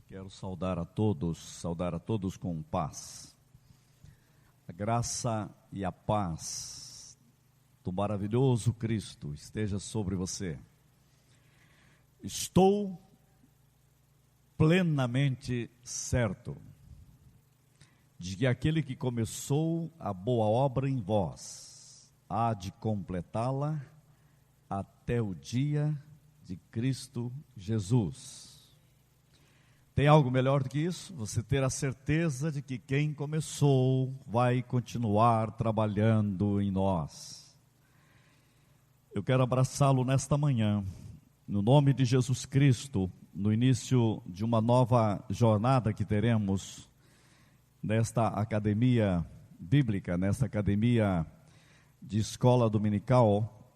Quero saudar a todos com paz. A graça e a paz do maravilhoso Cristo esteja sobre você. Estou plenamente certo de que aquele que começou a boa obra em vós há de completá-la até o dia de Cristo Jesus. Tem algo melhor do que isso? Você ter a certeza de que quem começou vai continuar trabalhando em nós. Eu quero abraçá-lo nesta manhã, no nome de Jesus Cristo, no início de uma nova jornada que teremos nesta academia bíblica, nesta academia de escola dominical.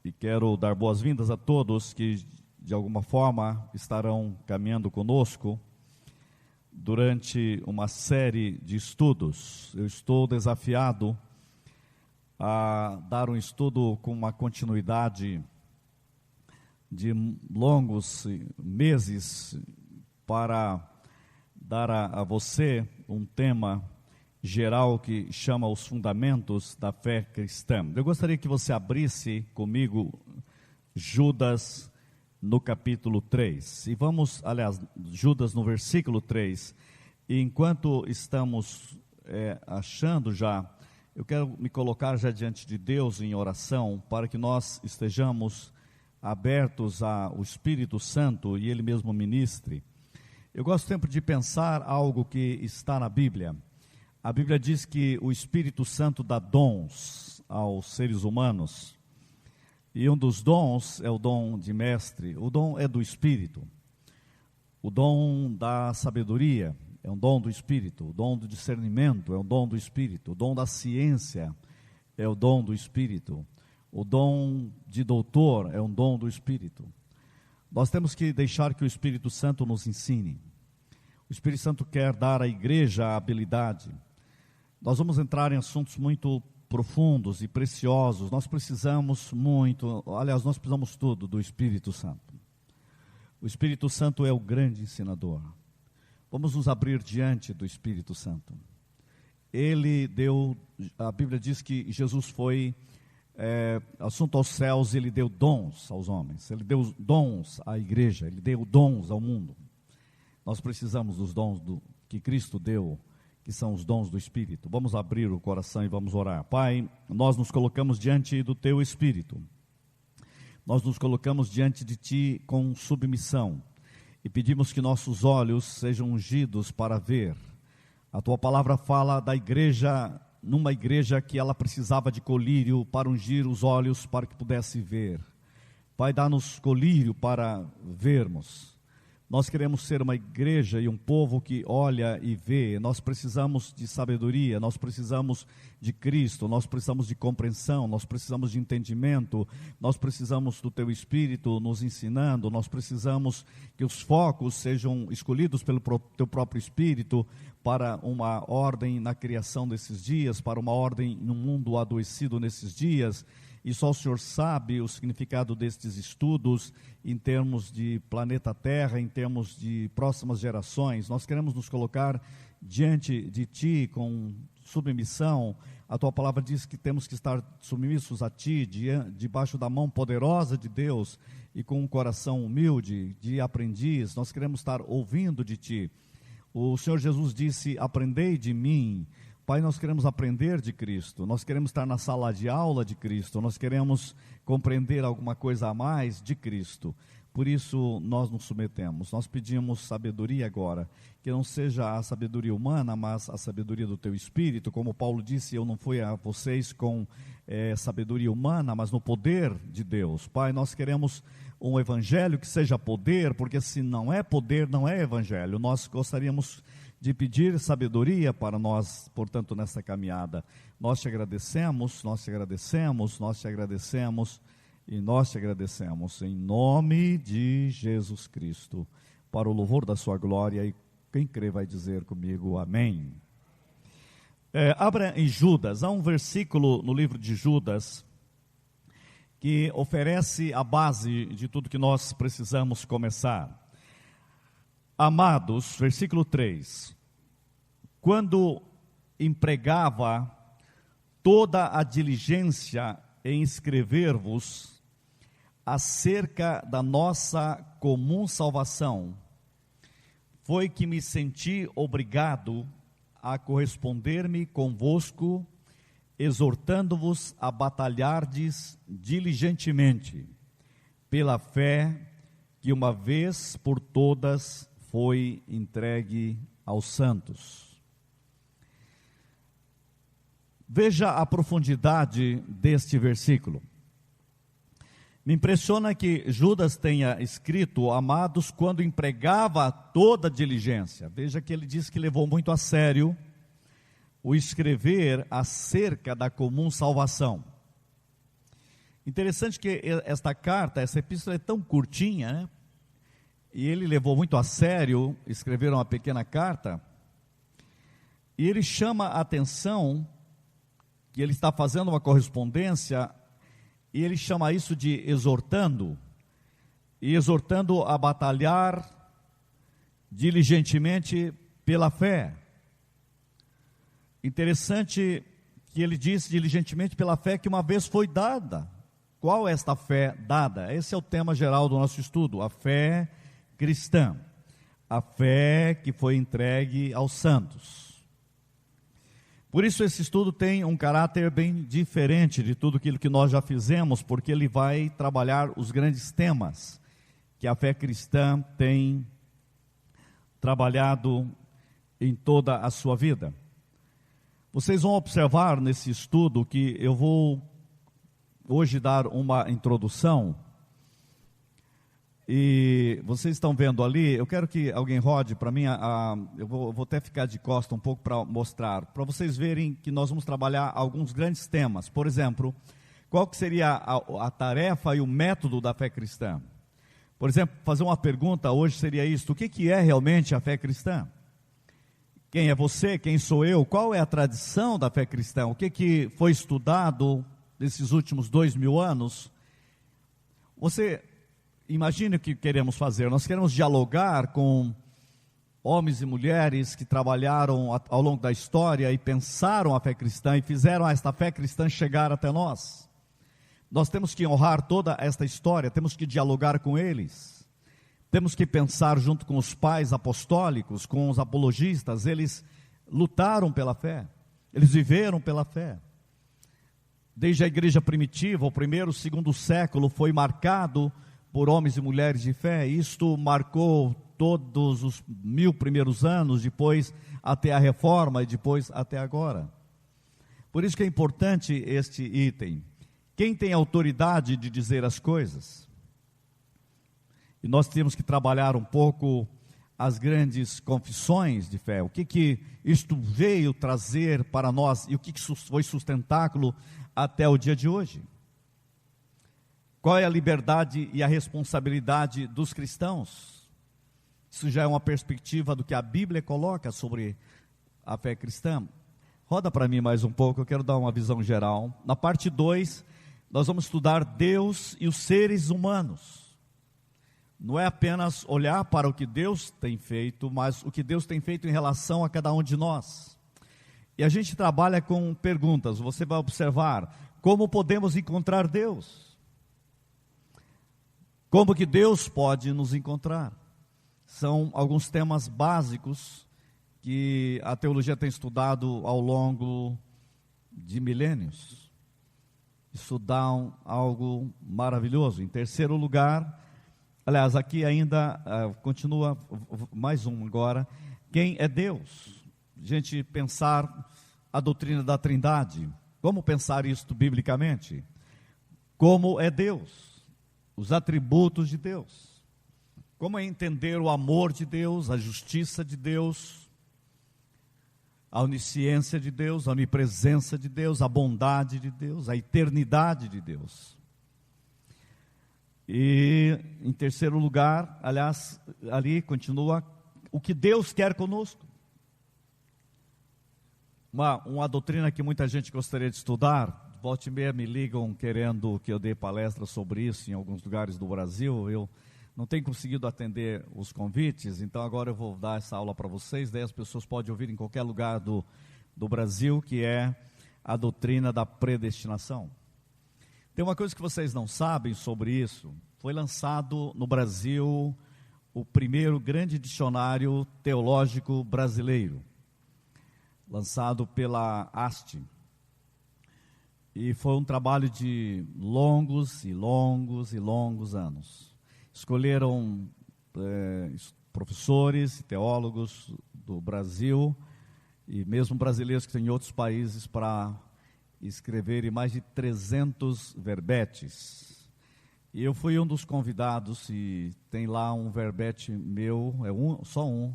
E quero dar boas-vindas a todos que de alguma forma estarão caminhando conosco durante uma série de estudos. Eu estou desafiado a dar um estudo com uma continuidade de longos meses para dar a você um tema geral que chama os fundamentos da fé cristã. Eu gostaria que você abrisse comigo Judas no capítulo 3, e vamos, aliás, Judas no versículo 3, e enquanto estamos achando já, eu quero me colocar já diante de Deus em oração, para que nós estejamos abertos ao Espírito Santo e Ele mesmo ministre. Eu gosto sempre de pensar algo que está na Bíblia. A Bíblia diz que o Espírito Santo dá dons aos seres humanos, e um dos dons é o dom de mestre. O dom é do Espírito. O dom da sabedoria é um dom do Espírito. O dom do discernimento é um dom do Espírito. O dom da ciência é o dom do Espírito. O dom de doutor é um dom do Espírito. Nós temos que deixar que o Espírito Santo nos ensine. O Espírito Santo quer dar à igreja a habilidade. Nós vamos entrar em assuntos muito profundos e preciosos. Nós precisamos muito, aliás, nós precisamos tudo do Espírito Santo. O Espírito Santo é o grande ensinador. Vamos nos abrir diante do Espírito Santo. Ele deu, a Bíblia diz que Jesus foi assunto aos céus, ele deu dons aos homens, ele deu dons à igreja, ele deu dons ao mundo. Nós precisamos dos dons que Cristo deu, que são os dons do Espírito. Vamos abrir o coração e vamos orar. Pai, nós nos colocamos diante do Teu Espírito. Nós nos colocamos diante de Ti com submissão e pedimos que nossos olhos sejam ungidos para ver. A Tua palavra fala da igreja, numa igreja que ela precisava de colírio para ungir os olhos para que pudesse ver. Pai, dá-nos colírio para vermos. Nós queremos ser uma igreja e um povo que olha e vê. Nós precisamos de sabedoria, nós precisamos de Cristo, nós precisamos de compreensão, nós precisamos de entendimento, nós precisamos do Teu Espírito nos ensinando, nós precisamos que os focos sejam escolhidos pelo Teu próprio Espírito para uma ordem na criação desses dias, para uma ordem no mundo adoecido nesses dias. E só o Senhor sabe o significado destes estudos em termos de planeta Terra, em termos de próximas gerações. Nós queremos nos colocar diante de Ti com submissão. A Tua palavra diz que temos que estar submissos a Ti, debaixo da mão poderosa de Deus e com um coração humilde, de aprendiz. Nós queremos estar ouvindo de Ti. O Senhor Jesus disse: aprendei de mim. Pai, nós queremos aprender de Cristo, nós queremos estar na sala de aula de Cristo, nós queremos compreender alguma coisa a mais de Cristo. Por isso nós nos submetemos, nós pedimos sabedoria agora, que não seja a sabedoria humana, mas a sabedoria do Teu Espírito. Como Paulo disse, eu não fui a vocês com sabedoria humana, mas no poder de Deus. Pai, nós queremos um evangelho que seja poder, porque se não é poder, não é evangelho. Nós gostaríamos de pedir sabedoria para nós, portanto, nessa caminhada. Nós te agradecemos, nós te agradecemos, nós te agradecemos e nós te agradecemos em nome de Jesus Cristo, para o louvor da sua glória. E quem crê vai dizer comigo amém. Abra em Judas, há um versículo no livro de Judas que oferece a base de tudo que nós precisamos começar. Amados, versículo 3, quando empregava toda a diligência em escrever-vos acerca da nossa comum salvação, foi que me senti obrigado a corresponder-me convosco, exortando-vos a batalhardes diligentemente, pela fé que uma vez por todas foi entregue aos santos. Veja a profundidade deste versículo. Me impressiona que Judas tenha escrito, amados, quando empregava toda diligência. Veja que ele diz que levou muito a sério o escrever acerca da comum salvação. Interessante que esta carta, essa epístola é tão curtinha, né? E ele levou muito a sério escrever uma pequena carta, e ele chama a atenção que ele está fazendo uma correspondência, e ele chama isso de exortando, e exortando a batalhar diligentemente pela fé. Interessante que ele diz diligentemente pela fé que uma vez foi dada. Qual é esta fé dada? Esse é o tema geral do nosso estudo, a fé cristã, a fé que foi entregue aos santos. Por isso esse estudo tem um caráter bem diferente de tudo aquilo que nós já fizemos, porque ele vai trabalhar os grandes temas que a fé cristã tem trabalhado em toda a sua vida. Vocês vão observar nesse estudo que eu vou hoje dar uma introdução, e vocês estão vendo ali, eu quero que alguém rode para mim, eu vou até ficar de costa um pouco para mostrar, para vocês verem que nós vamos trabalhar alguns grandes temas. Por exemplo, qual que seria a tarefa e o método da fé cristã? Por exemplo, fazer uma pergunta hoje seria isto: o que é realmente a fé cristã? Quem é você? Quem sou eu? Qual é a tradição da fé cristã? O que foi estudado nesses últimos 2000 anos? Você imagine o que queremos fazer. Nós queremos dialogar com homens e mulheres que trabalharam ao longo da história e pensaram a fé cristã e fizeram esta fé cristã chegar até nós. Nós temos que honrar toda esta história, temos que dialogar com eles, temos que pensar junto com os pais apostólicos, com os apologistas. Eles lutaram pela fé, eles viveram pela fé. Desde a igreja primitiva, o primeiro, segundo século foi marcado por homens e mulheres de fé. Isto marcou todos os 1000 primeiros anos, depois até a reforma e depois até agora. Por isso que é importante este item. Quem tem autoridade de dizer as coisas? E nós temos que trabalhar um pouco as grandes confissões de fé. O que isto veio trazer para nós e o que foi sustentáculo até o dia de hoje? Qual é a liberdade e a responsabilidade dos cristãos? Isso já é uma perspectiva do que a Bíblia coloca sobre a fé cristã. Roda para mim mais um pouco, eu quero dar uma visão geral. Na parte 2, nós vamos estudar Deus e os seres humanos. Não é apenas olhar para o que Deus tem feito, mas o que Deus tem feito em relação a cada um de nós. E a gente trabalha com perguntas. Você vai observar como podemos encontrar Deus. Como que Deus pode nos encontrar? São alguns temas básicos que a teologia tem estudado ao longo de milênios. Isso dá algo maravilhoso. Em terceiro lugar, aliás, aqui ainda continua mais um agora. Quem é Deus? A gente pensar a doutrina da Trindade. Como pensar isto biblicamente? Como é Deus? Os atributos de Deus. Como é entender o amor de Deus, a justiça de Deus, a onisciência de Deus, a onipresença de Deus, a bondade de Deus, a eternidade de Deus. E em terceiro lugar, aliás, ali continua o que Deus quer conosco. Uma doutrina que muita gente gostaria de estudar. Volta e meia me ligam querendo que eu dê palestra sobre isso em alguns lugares do Brasil. Eu não tem conseguido atender os convites, então agora eu vou dar essa aula para vocês, daí as pessoas podem ouvir em qualquer lugar do Brasil, que é a doutrina da predestinação. Tem uma coisa que vocês não sabem sobre isso. Foi lançado no Brasil o primeiro grande dicionário teológico brasileiro, lançado pela Haste. E foi um trabalho de longos e longos e longos anos. Escolheram professores e teólogos do Brasil, e mesmo brasileiros que estão em outros países, para escreverem mais de 300 verbetes. E eu fui um dos convidados, e tem lá um verbete meu, só um.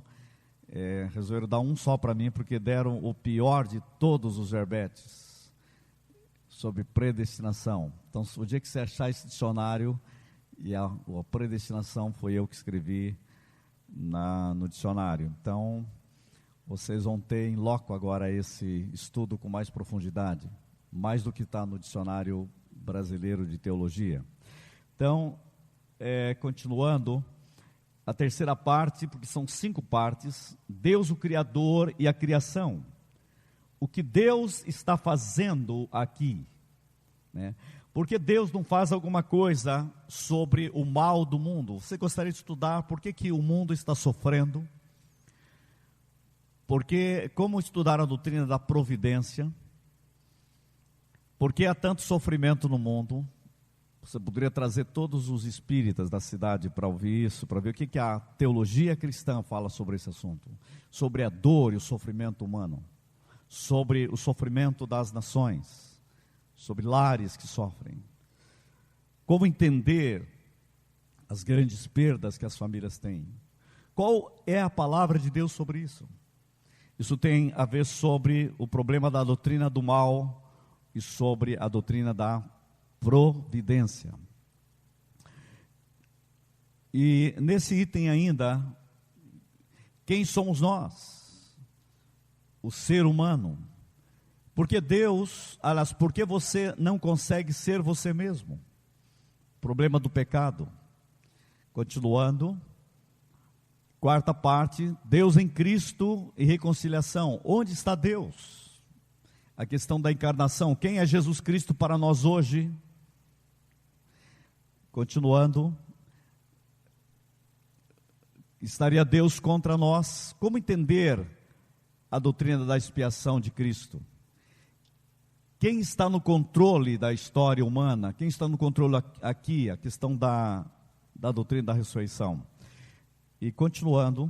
Resolveram dar um só para mim, porque deram o pior de todos os verbetes, sobre predestinação. Então, o dia que você achar esse dicionário, e a predestinação foi eu que escrevi no dicionário. Então, vocês vão ter em loco agora esse estudo com mais profundidade, mais do que está no dicionário brasileiro de teologia. Então, continuando, a terceira parte, porque são 5 partes: Deus o Criador e a criação. O que Deus está fazendo aqui, né? Porque Deus não faz alguma coisa sobre o mal do mundo. Você gostaria de estudar por que o mundo está sofrendo? Porque, como estudar a doutrina da providência? Por que há tanto sofrimento no mundo? Você poderia trazer todos os espíritas da cidade para ouvir isso, para ver o que a teologia cristã fala sobre esse assunto. Sobre a dor e o sofrimento humano. Sobre o sofrimento das nações. Sobre lares que sofrem. Como entender as grandes perdas que as famílias têm. Qual é a palavra de Deus sobre isso? Isso tem a ver sobre o problema da doutrina do mal e sobre a doutrina da providência. E nesse item ainda, quem somos nós? O ser humano. Porque Deus, aliás, porque você não consegue ser você mesmo? Problema do pecado. Continuando, quarta parte, Deus em Cristo e reconciliação. Onde está Deus? A questão da encarnação. Quem é Jesus Cristo para nós hoje? Continuando, estaria Deus contra nós? Como entender a doutrina da expiação de Cristo? Quem está no controle da história humana? Quem está no controle aqui? A questão da doutrina da ressurreição. E continuando,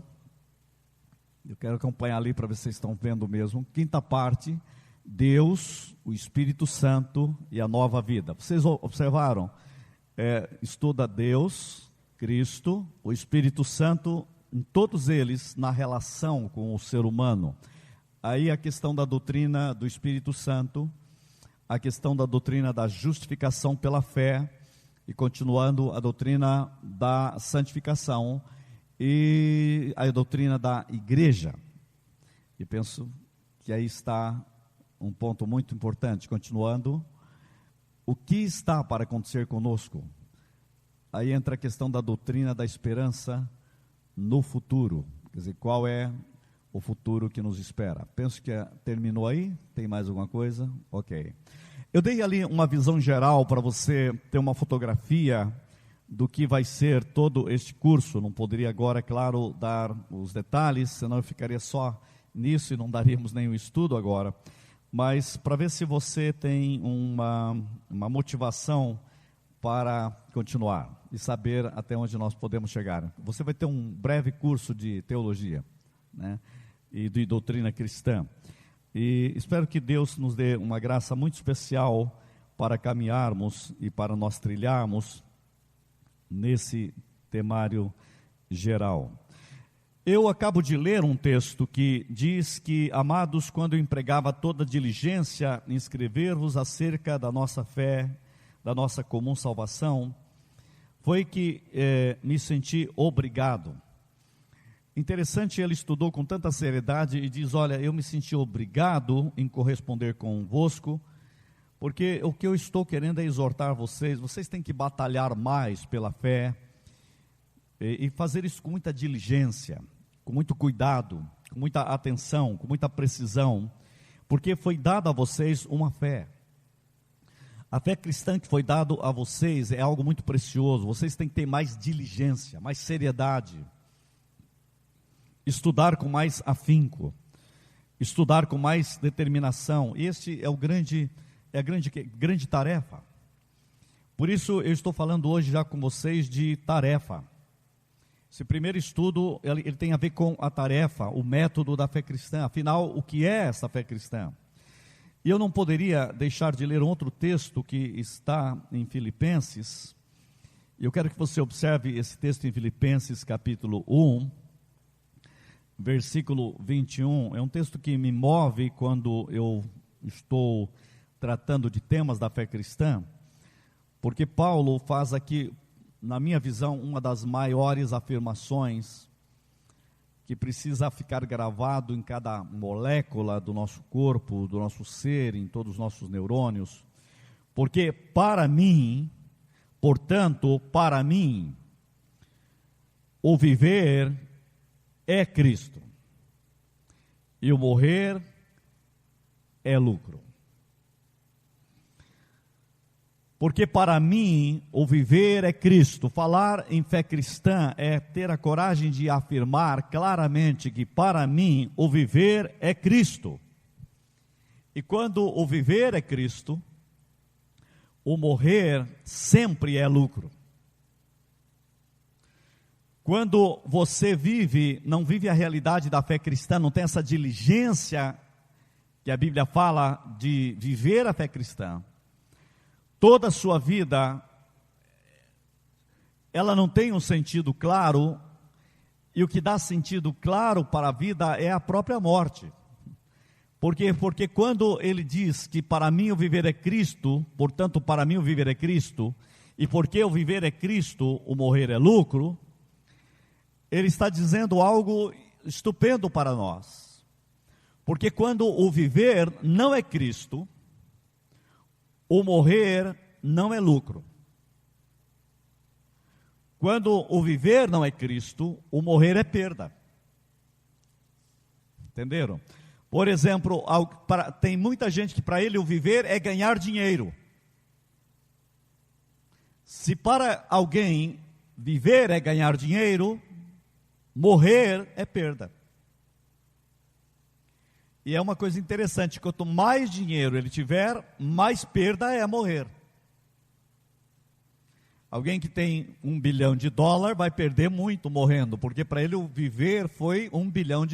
eu quero acompanhar ali para ver se vocês estão vendo mesmo. Quinta parte, Deus, o Espírito Santo e a nova vida. Vocês observaram? Estuda Deus, Cristo, o Espírito Santo, em todos eles, na relação com o ser humano. Aí a questão da doutrina do Espírito Santo, a questão da doutrina da justificação pela fé, e continuando a doutrina da santificação e a doutrina da igreja. E penso que aí está um ponto muito importante. Continuando, o que está para acontecer conosco? Aí entra a questão da doutrina da esperança no futuro. Quer dizer, qual é o futuro que nos espera? Penso que terminou aí. Tem mais alguma coisa? Ok. Eu dei ali uma visão geral para você ter uma fotografia do que vai ser todo este curso. Não poderia agora, é claro, dar os detalhes, senão eu ficaria só nisso e não daríamos nenhum estudo agora. Mas para ver se você tem uma motivação para continuar e saber até onde nós podemos chegar. Você vai ter um breve curso de teologia, né, e de doutrina cristã. E espero que Deus nos dê uma graça muito especial para caminharmos e para nós trilharmos nesse temário geral. Eu acabo de ler um texto que diz que, amados, quando eu empregava toda diligência em escrever-vos acerca da nossa fé, da nossa comum salvação, foi que me senti obrigado. Interessante, ele estudou com tanta seriedade e diz, olha, eu me senti obrigado em corresponder convosco, porque o que eu estou querendo é exortar vocês têm que batalhar mais pela fé, e fazer isso com muita diligência, com muito cuidado, com muita atenção, com muita precisão, porque foi dada a vocês uma fé. A fé cristã que foi dada a vocês é algo muito precioso. Vocês têm que ter mais diligência, mais seriedade, estudar com mais afinco, estudar com mais determinação. Este é a grande tarefa. Por isso eu estou falando hoje já com vocês de tarefa. Esse primeiro estudo, ele tem a ver com a tarefa, o método da fé cristã. Afinal, o que é essa fé cristã? E eu não poderia deixar de ler um outro texto que está em Filipenses. Eu quero que você observe esse texto em Filipenses capítulo 1, versículo 21. É um texto que me move quando eu estou tratando de temas da fé cristã, porque Paulo faz aqui, na minha visão, uma das maiores afirmações que precisa ficar gravado em cada molécula do nosso corpo, do nosso ser, em todos os nossos neurônios, porque para mim, portanto, para mim, o viver é Cristo, e o morrer é lucro. Porque para mim, o viver é Cristo. Falar em fé cristã é ter a coragem de afirmar claramente que para mim, o viver é Cristo. E quando o viver é Cristo, o morrer sempre é lucro. Quando você não vive a realidade da fé cristã, não tem essa diligência que a Bíblia fala de viver a fé cristã, toda a sua vida, ela não tem um sentido claro, e o que dá sentido claro para a vida é a própria morte. Por quê? Porque quando ele diz que para mim o viver é Cristo, portanto para mim o viver é Cristo, e porque o viver é Cristo, o morrer é lucro, ele está dizendo algo estupendo para nós. Porque quando o viver não é Cristo, o morrer não é lucro. Quando o viver não é Cristo, o morrer é perda. Entenderam? Por exemplo, tem muita gente que para ele o viver é ganhar dinheiro. Se para alguém viver é ganhar dinheiro, morrer é perda. E é uma coisa interessante, quanto mais dinheiro ele tiver, mais perda é morrer. Alguém que tem $1 bilhão vai perder muito morrendo, porque para ele o viver foi $1 bilhão.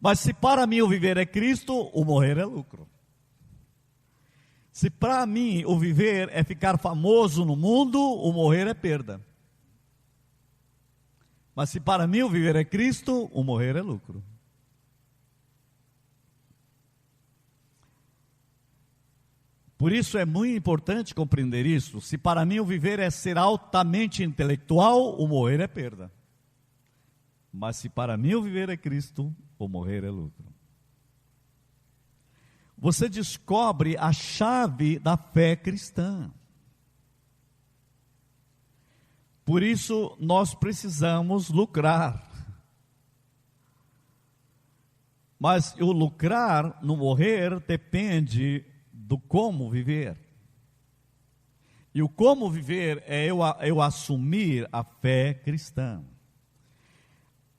Mas se para mim o viver é Cristo, o morrer é lucro. Se para mim o viver é ficar famoso no mundo, o morrer é perda. Mas se para mim o viver é Cristo, o morrer é lucro. Por isso é muito importante compreender isso. Se para mim o viver é ser altamente intelectual, o morrer é perda. Mas se para mim o viver é Cristo, o morrer é lucro. Você descobre a chave da fé cristã. Por isso nós precisamos lucrar. Mas o lucrar no morrer depende do como viver. E o como viver é eu assumir a fé cristã.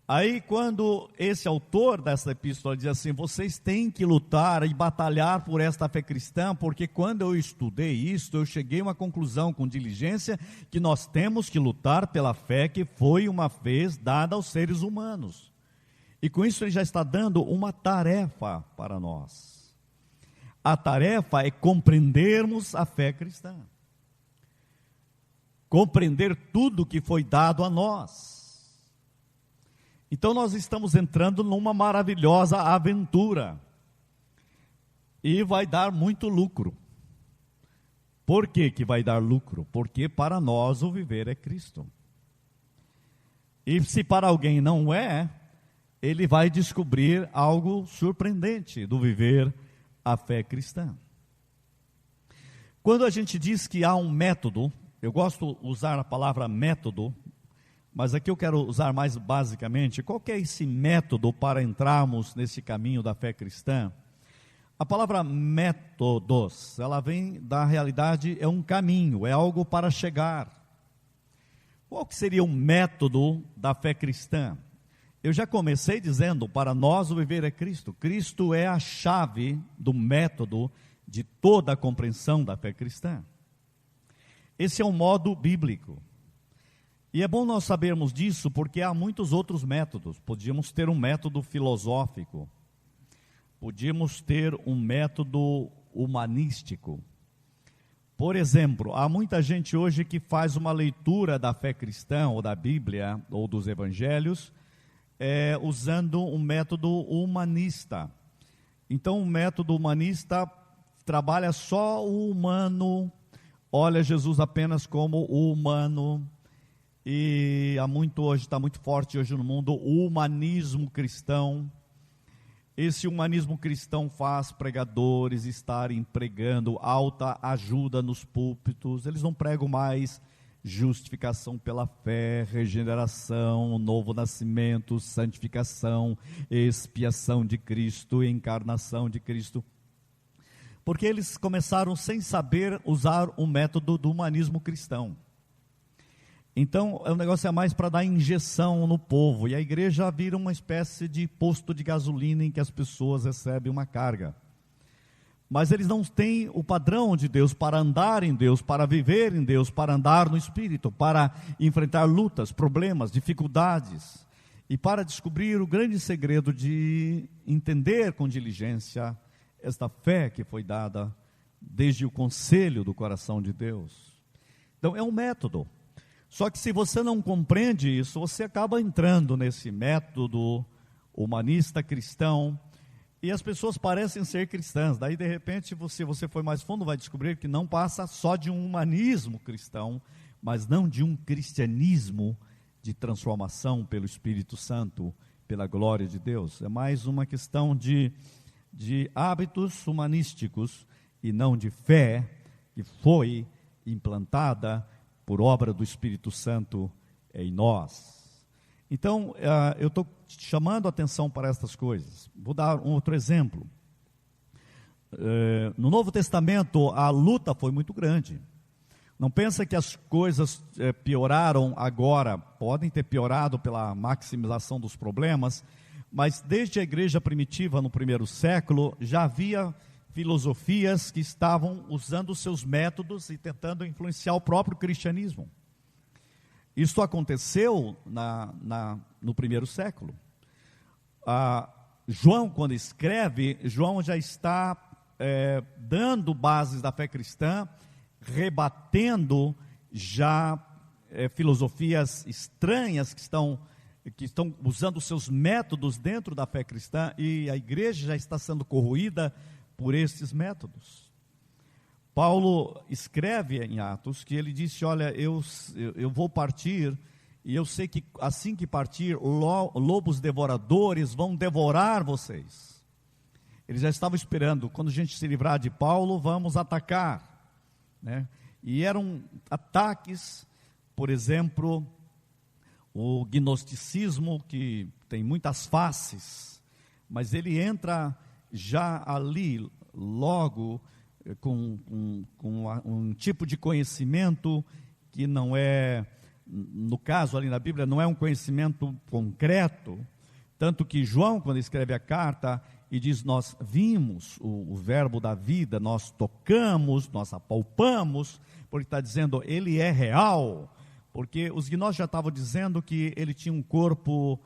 Aí quando esse autor dessa epístola diz assim, vocês têm que lutar e batalhar por esta fé cristã, porque quando eu estudei isso, eu cheguei a uma conclusão com diligência, que nós temos que lutar pela fé que foi uma vez dada aos seres humanos. E com isso ele já está dando uma tarefa para nós. A tarefa é compreendermos a fé cristã. Compreender tudo que foi dado a nós. Então nós estamos entrando numa maravilhosa aventura. E vai dar muito lucro. Por que que vai dar lucro? Porque para nós o viver é Cristo. E se para alguém não é, ele vai descobrir algo surpreendente do viver a fé cristã. Quando a gente diz que há um método eu gosto de usar a palavra método, mas aqui eu quero usar mais basicamente, qual que é esse método para entrarmos nesse caminho da fé cristã? A palavra métodos, ela vem da realidade, é um caminho, é algo para chegar. Qual que seria o método da fé cristã? Eu já comecei dizendo, para nós o viver é Cristo. Cristo é a chave do método de toda a compreensão da fé cristã. Esse é um modo bíblico. E é bom nós sabermos disso, porque há muitos outros métodos. Podíamos ter um método filosófico, podíamos ter um método humanístico. Por exemplo, há muita gente hoje que faz uma leitura da fé cristã, ou da Bíblia, ou dos evangelhos, usando um método humanista. Então, o método humanista trabalha só o humano, olha Jesus apenas como o humano, e está muito forte hoje no mundo o humanismo cristão. Esse humanismo cristão faz pregadores estarem pregando alta ajuda nos púlpitos. Eles não pregam mais justificação pela fé, regeneração, novo nascimento, santificação, expiação de Cristo, encarnação de Cristo. Porque eles começaram sem saber usar o método do humanismo cristão. Então, o negócio é mais para dar injeção no povo, e a igreja vira uma espécie de posto de gasolina em que as pessoas recebem uma carga. Mas eles não têm o padrão de Deus para andar em Deus, para viver em Deus, para andar no Espírito, para enfrentar lutas, problemas, dificuldades, e para descobrir o grande segredo de entender com diligência esta fé que foi dada desde o conselho do coração de Deus. Então, é um método. Só que se você não compreende isso, você acaba entrando nesse método humanista cristão, e as pessoas parecem ser cristãs. Daí, de repente, se você for mais fundo, vai descobrir que não passa só de um humanismo cristão, mas não de um cristianismo de transformação pelo Espírito Santo, pela glória de Deus. É mais uma questão de hábitos humanísticos e não de fé que foi implantada por obra do Espírito Santo em nós. Então, eu estou chamando a atenção para estas coisas. Vou dar um outro exemplo. No Novo Testamento, a luta foi muito grande. Não pensa que as coisas pioraram agora. Podem ter piorado pela maximização dos problemas, mas desde a igreja primitiva, no primeiro século, já havia filosofias que estavam usando os seus métodos e tentando influenciar o próprio cristianismo. Isso aconteceu no primeiro século. João, quando escreve, João já está dando bases da fé cristã, rebatendo já filosofias estranhas que estão usando os seus métodos dentro da fé cristã, e a igreja já está sendo corroída por esses métodos. Paulo escreve em Atos que ele disse: olha, eu vou partir, e eu sei que assim que partir, lobos devoradores vão devorar vocês. Eles já estavam esperando, quando a gente se livrar de Paulo, vamos atacar, né? E eram ataques, por exemplo, o gnosticismo, que tem muitas faces, mas ele entra já ali, logo, com um tipo de conhecimento que não é, no caso ali na Bíblia, não é um conhecimento concreto, tanto que João, quando escreve a carta, e diz: nós vimos o verbo da vida, nós tocamos, nós apalpamos, porque está dizendo, ele é real, porque os gnósticos já estavam dizendo que ele tinha um corpo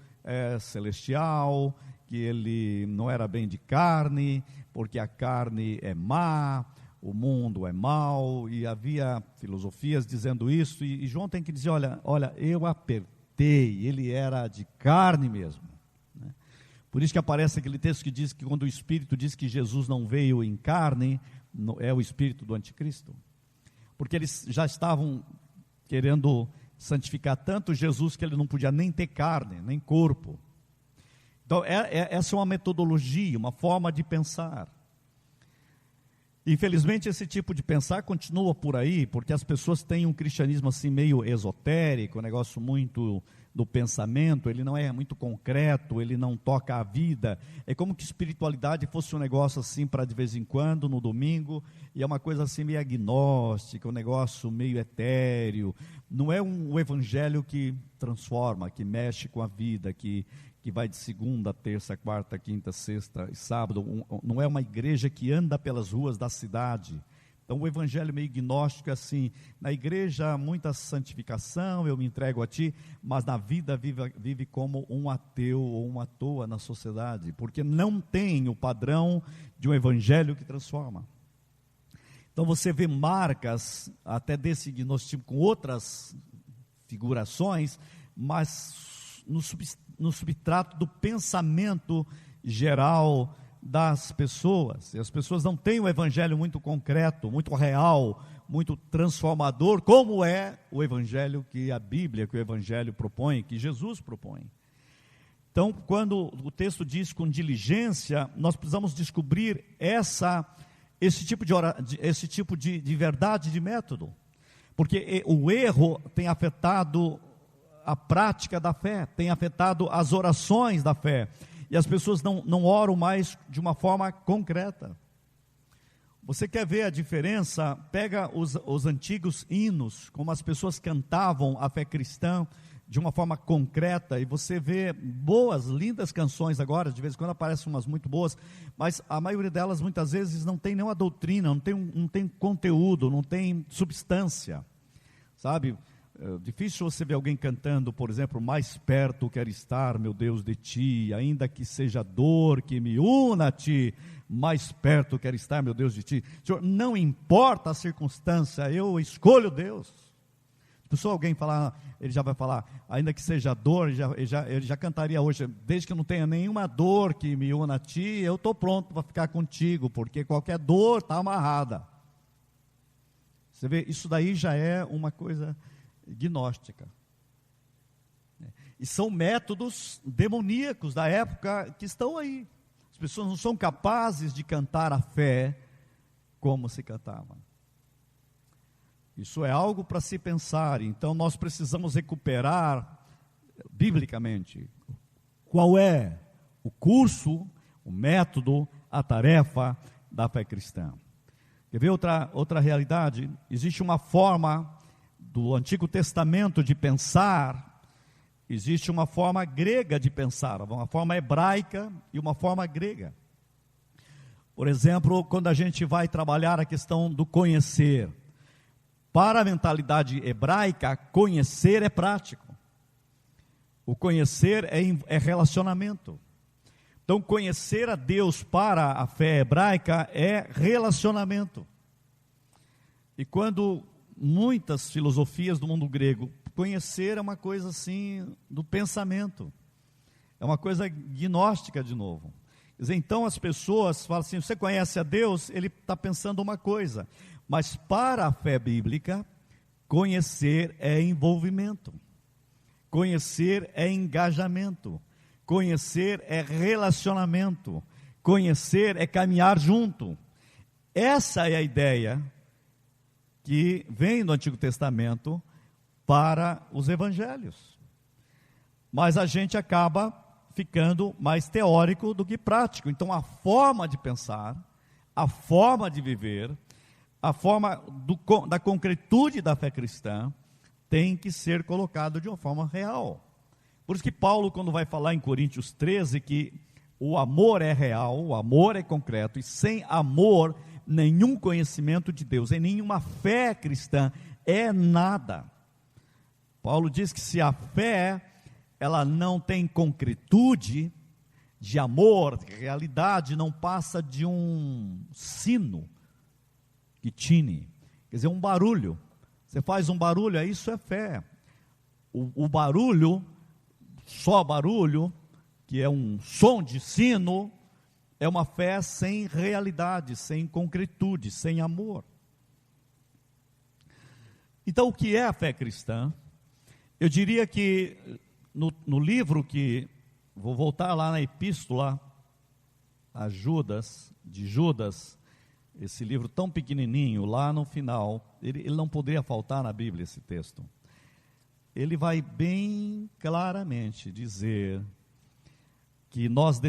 celestial, que ele não era bem de carne, porque a carne é má, o mundo é mau, e havia filosofias dizendo isso, e João tem que dizer: olha, eu apertei, ele era de carne mesmo, né? Por isso que aparece aquele texto que diz que quando o Espírito diz que Jesus não veio em carne, é o Espírito do Anticristo, porque eles já estavam querendo santificar tanto Jesus que ele não podia nem ter carne, nem corpo. Então, essa é uma metodologia, uma forma de pensar. Infelizmente, esse tipo de pensar continua por aí, porque as pessoas têm um cristianismo assim meio esotérico, um negócio muito do pensamento, ele não é muito concreto, ele não toca a vida. É como que espiritualidade fosse um negócio assim para de vez em quando, no domingo, e é uma coisa assim meio agnóstica, um negócio meio etéreo. Não é um evangelho que transforma, que mexe com a vida, que vai de segunda, terça, quarta, quinta, sexta e sábado. Não é uma igreja que anda pelas ruas da cidade. Então o evangelho meio gnóstico é assim: na igreja muita santificação, eu me entrego a ti, mas na vida vive como um ateu ou uma toa na sociedade, porque não tem o padrão de um evangelho que transforma. Então você vê marcas até desse gnosticismo com outras figurações, mas no substrato do pensamento geral das pessoas. E as pessoas não têm o evangelho muito concreto, muito real, muito transformador, como é o evangelho que a Bíblia, que o evangelho propõe, que Jesus propõe. Então, quando o texto diz com diligência, nós precisamos descobrir esse tipo de verdade, de método, porque o erro tem afetado a prática da fé, tem afetado as orações da fé, e as pessoas não oram mais de uma forma concreta. Você quer ver a diferença? Pega os antigos hinos, como as pessoas cantavam a fé cristã de uma forma concreta, e você vê boas, lindas canções agora, de vez em quando aparecem umas muito boas, mas a maioria delas muitas vezes não tem nenhuma doutrina, não tem conteúdo, não tem substância, sabe? É difícil você ver alguém cantando, por exemplo, mais perto quero estar, meu Deus, de ti, ainda que seja dor que me una a ti, mais perto quero estar, meu Deus, de ti. Senhor, não importa a circunstância, eu escolho Deus. Se pessoa alguém falar, ele já vai falar, ainda que seja dor, ele já cantaria hoje, desde que eu não tenha nenhuma dor que me una a ti, eu estou pronto para ficar contigo, porque qualquer dor está amarrada. Você vê, isso daí já é uma coisa gnóstica, e são métodos demoníacos da época que estão aí. As pessoas não são capazes de cantar a fé como se cantava. Isso é algo para se pensar. Então nós precisamos recuperar biblicamente qual é o curso, o método, a tarefa da fé cristã. Quer ver outra realidade? Existe uma forma do Antigo Testamento de pensar, existe uma forma grega de pensar, uma forma hebraica e uma forma grega. Por exemplo, quando a gente vai trabalhar a questão do conhecer, para a mentalidade hebraica, conhecer é prático. O conhecer é relacionamento. Então, conhecer a Deus para a fé hebraica é relacionamento. E quando muitas filosofias do mundo grego, conhecer é uma coisa assim do pensamento, é uma coisa gnóstica de novo. Quer dizer, então as pessoas falam assim: você conhece a Deus? Ele está pensando uma coisa, mas para a fé bíblica, conhecer é envolvimento, conhecer é engajamento, conhecer é relacionamento, conhecer é caminhar junto. Essa é a ideia que vem do Antigo Testamento para os evangelhos. Mas a gente acaba ficando mais teórico do que prático. Então a forma de pensar, a forma de viver, a forma da concretude da fé cristã tem que ser colocado de uma forma real. Por isso que Paulo, quando vai falar em Coríntios 13, que o amor é real, o amor é concreto, e sem amor nenhum conhecimento de Deus, e nenhuma fé cristã é nada. Paulo diz que se a fé ela não tem concretude de amor, de realidade, não passa de um sino que tine, quer dizer, um barulho. Você faz um barulho, isso é fé. O barulho, só barulho, que é um som de sino, é uma fé sem realidade, sem concretude, sem amor. Então, o que é a fé cristã? Eu diria que no livro que, vou voltar lá na epístola de Judas, esse livro tão pequenininho, lá no final, ele não poderia faltar na Bíblia esse texto. Ele vai bem claramente dizer que nós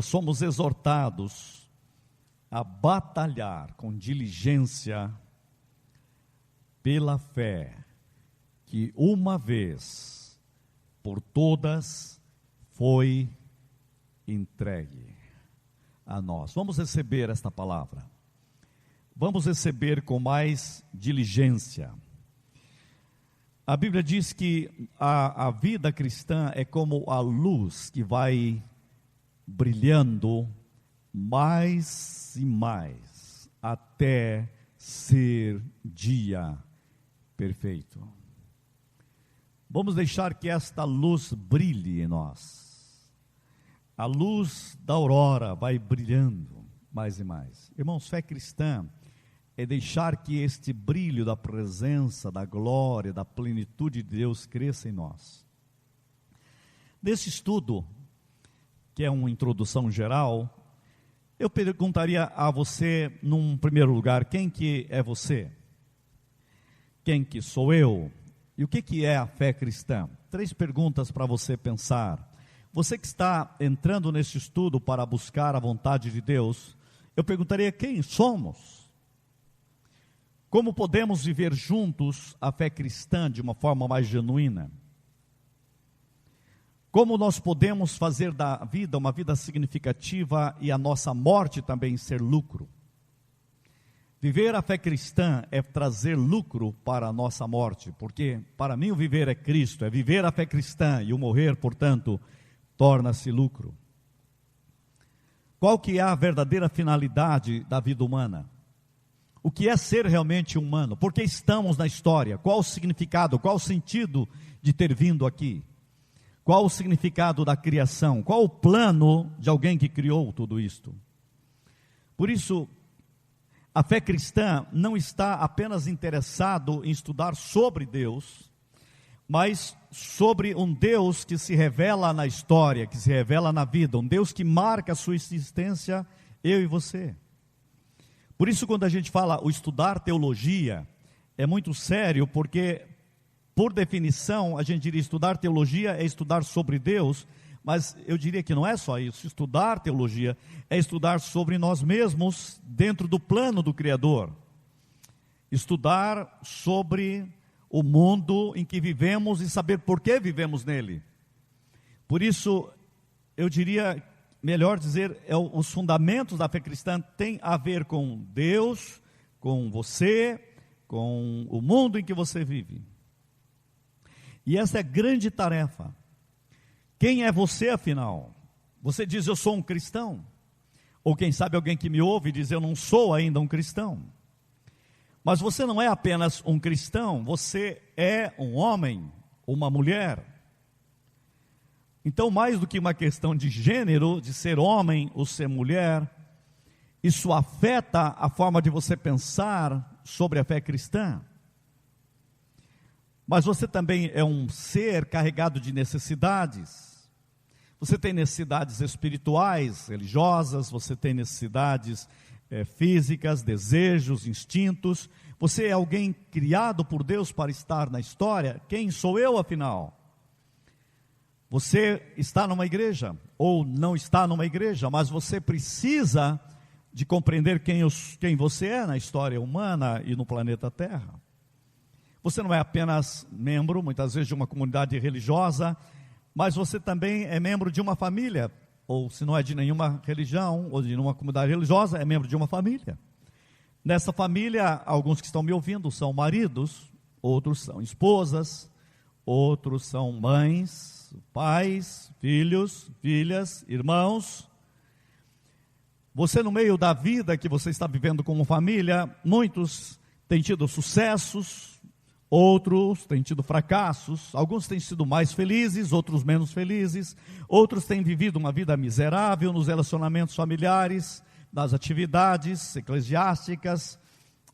somos exortados a batalhar com diligência pela fé, que uma vez por todas foi entregue a nós. Vamos receber esta palavra. Vamos receber com mais diligência. A Bíblia diz que a vida cristã é como a luz que vai brilhando mais e mais até ser dia perfeito. Vamos deixar que esta luz brilhe em nós. A luz da aurora vai brilhando mais e mais. Irmãos, fé cristã é deixar que este brilho da presença, da glória, da plenitude de Deus cresça em nós. Nesse estudo, que é uma introdução geral, eu perguntaria a você, num primeiro lugar, quem que é você? Quem que sou eu? E o que é a fé cristã? 3 perguntas para você pensar. Você que está entrando nesse estudo para buscar a vontade de Deus, eu perguntaria quem somos? Como podemos viver juntos a fé cristã de uma forma mais genuína? Como nós podemos fazer da vida uma vida significativa e a nossa morte também ser lucro? Viver a fé cristã é trazer lucro para a nossa morte, porque para mim o viver é Cristo, é viver a fé cristã, e o morrer, portanto, torna-se lucro. Qual que é a verdadeira finalidade da vida humana? O que é ser realmente humano? Por que estamos na história? Qual o significado, qual o sentido de ter vindo aqui? Qual o significado da criação? Qual o plano de alguém que criou tudo isto? Por isso, a fé cristã não está apenas interessado em estudar sobre Deus, mas sobre um Deus que se revela na história, que se revela na vida, um Deus que marca a sua existência, eu e você. Por isso, quando a gente fala o estudar teologia, é muito sério, porque, por definição, a gente diria estudar teologia é estudar sobre Deus, mas eu diria que não é só isso. Estudar teologia é estudar sobre nós mesmos dentro do plano do Criador. Estudar sobre o mundo em que vivemos e saber por que vivemos nele. Por isso, eu diria, melhor dizer, os fundamentos da fé cristã têm a ver com Deus, com você, com o mundo em que você vive. E essa é a grande tarefa. Quem é você, afinal? Você diz, eu sou um cristão? Ou quem sabe alguém que me ouve diz, eu não sou ainda um cristão. Mas você não é apenas um cristão, você é um homem, uma mulher. Então, mais do que uma questão de gênero, de ser homem ou ser mulher, isso afeta a forma de você pensar sobre a fé cristã. Mas você também é um ser carregado de necessidades. Você tem necessidades espirituais, religiosas, você tem necessidades físicas, desejos, instintos. Você é alguém criado por Deus para estar na história. Quem sou eu, afinal? Você está numa igreja, ou não está numa igreja, mas você precisa de compreender quem você é na história humana e no planeta Terra. Você não é apenas membro, muitas vezes, de uma comunidade religiosa, mas você também é membro de uma família, ou se não é de nenhuma religião, ou de nenhuma comunidade religiosa, é membro de uma família. Nessa família, alguns que estão me ouvindo são maridos, outros são esposas, outros são mães, pais, filhos, filhas, irmãos. Você, no meio da vida que você está vivendo como família, muitos têm tido sucessos, outros têm tido fracassos, alguns têm sido mais felizes, outros menos felizes, outros têm vivido uma vida miserável nos relacionamentos familiares, nas atividades eclesiásticas,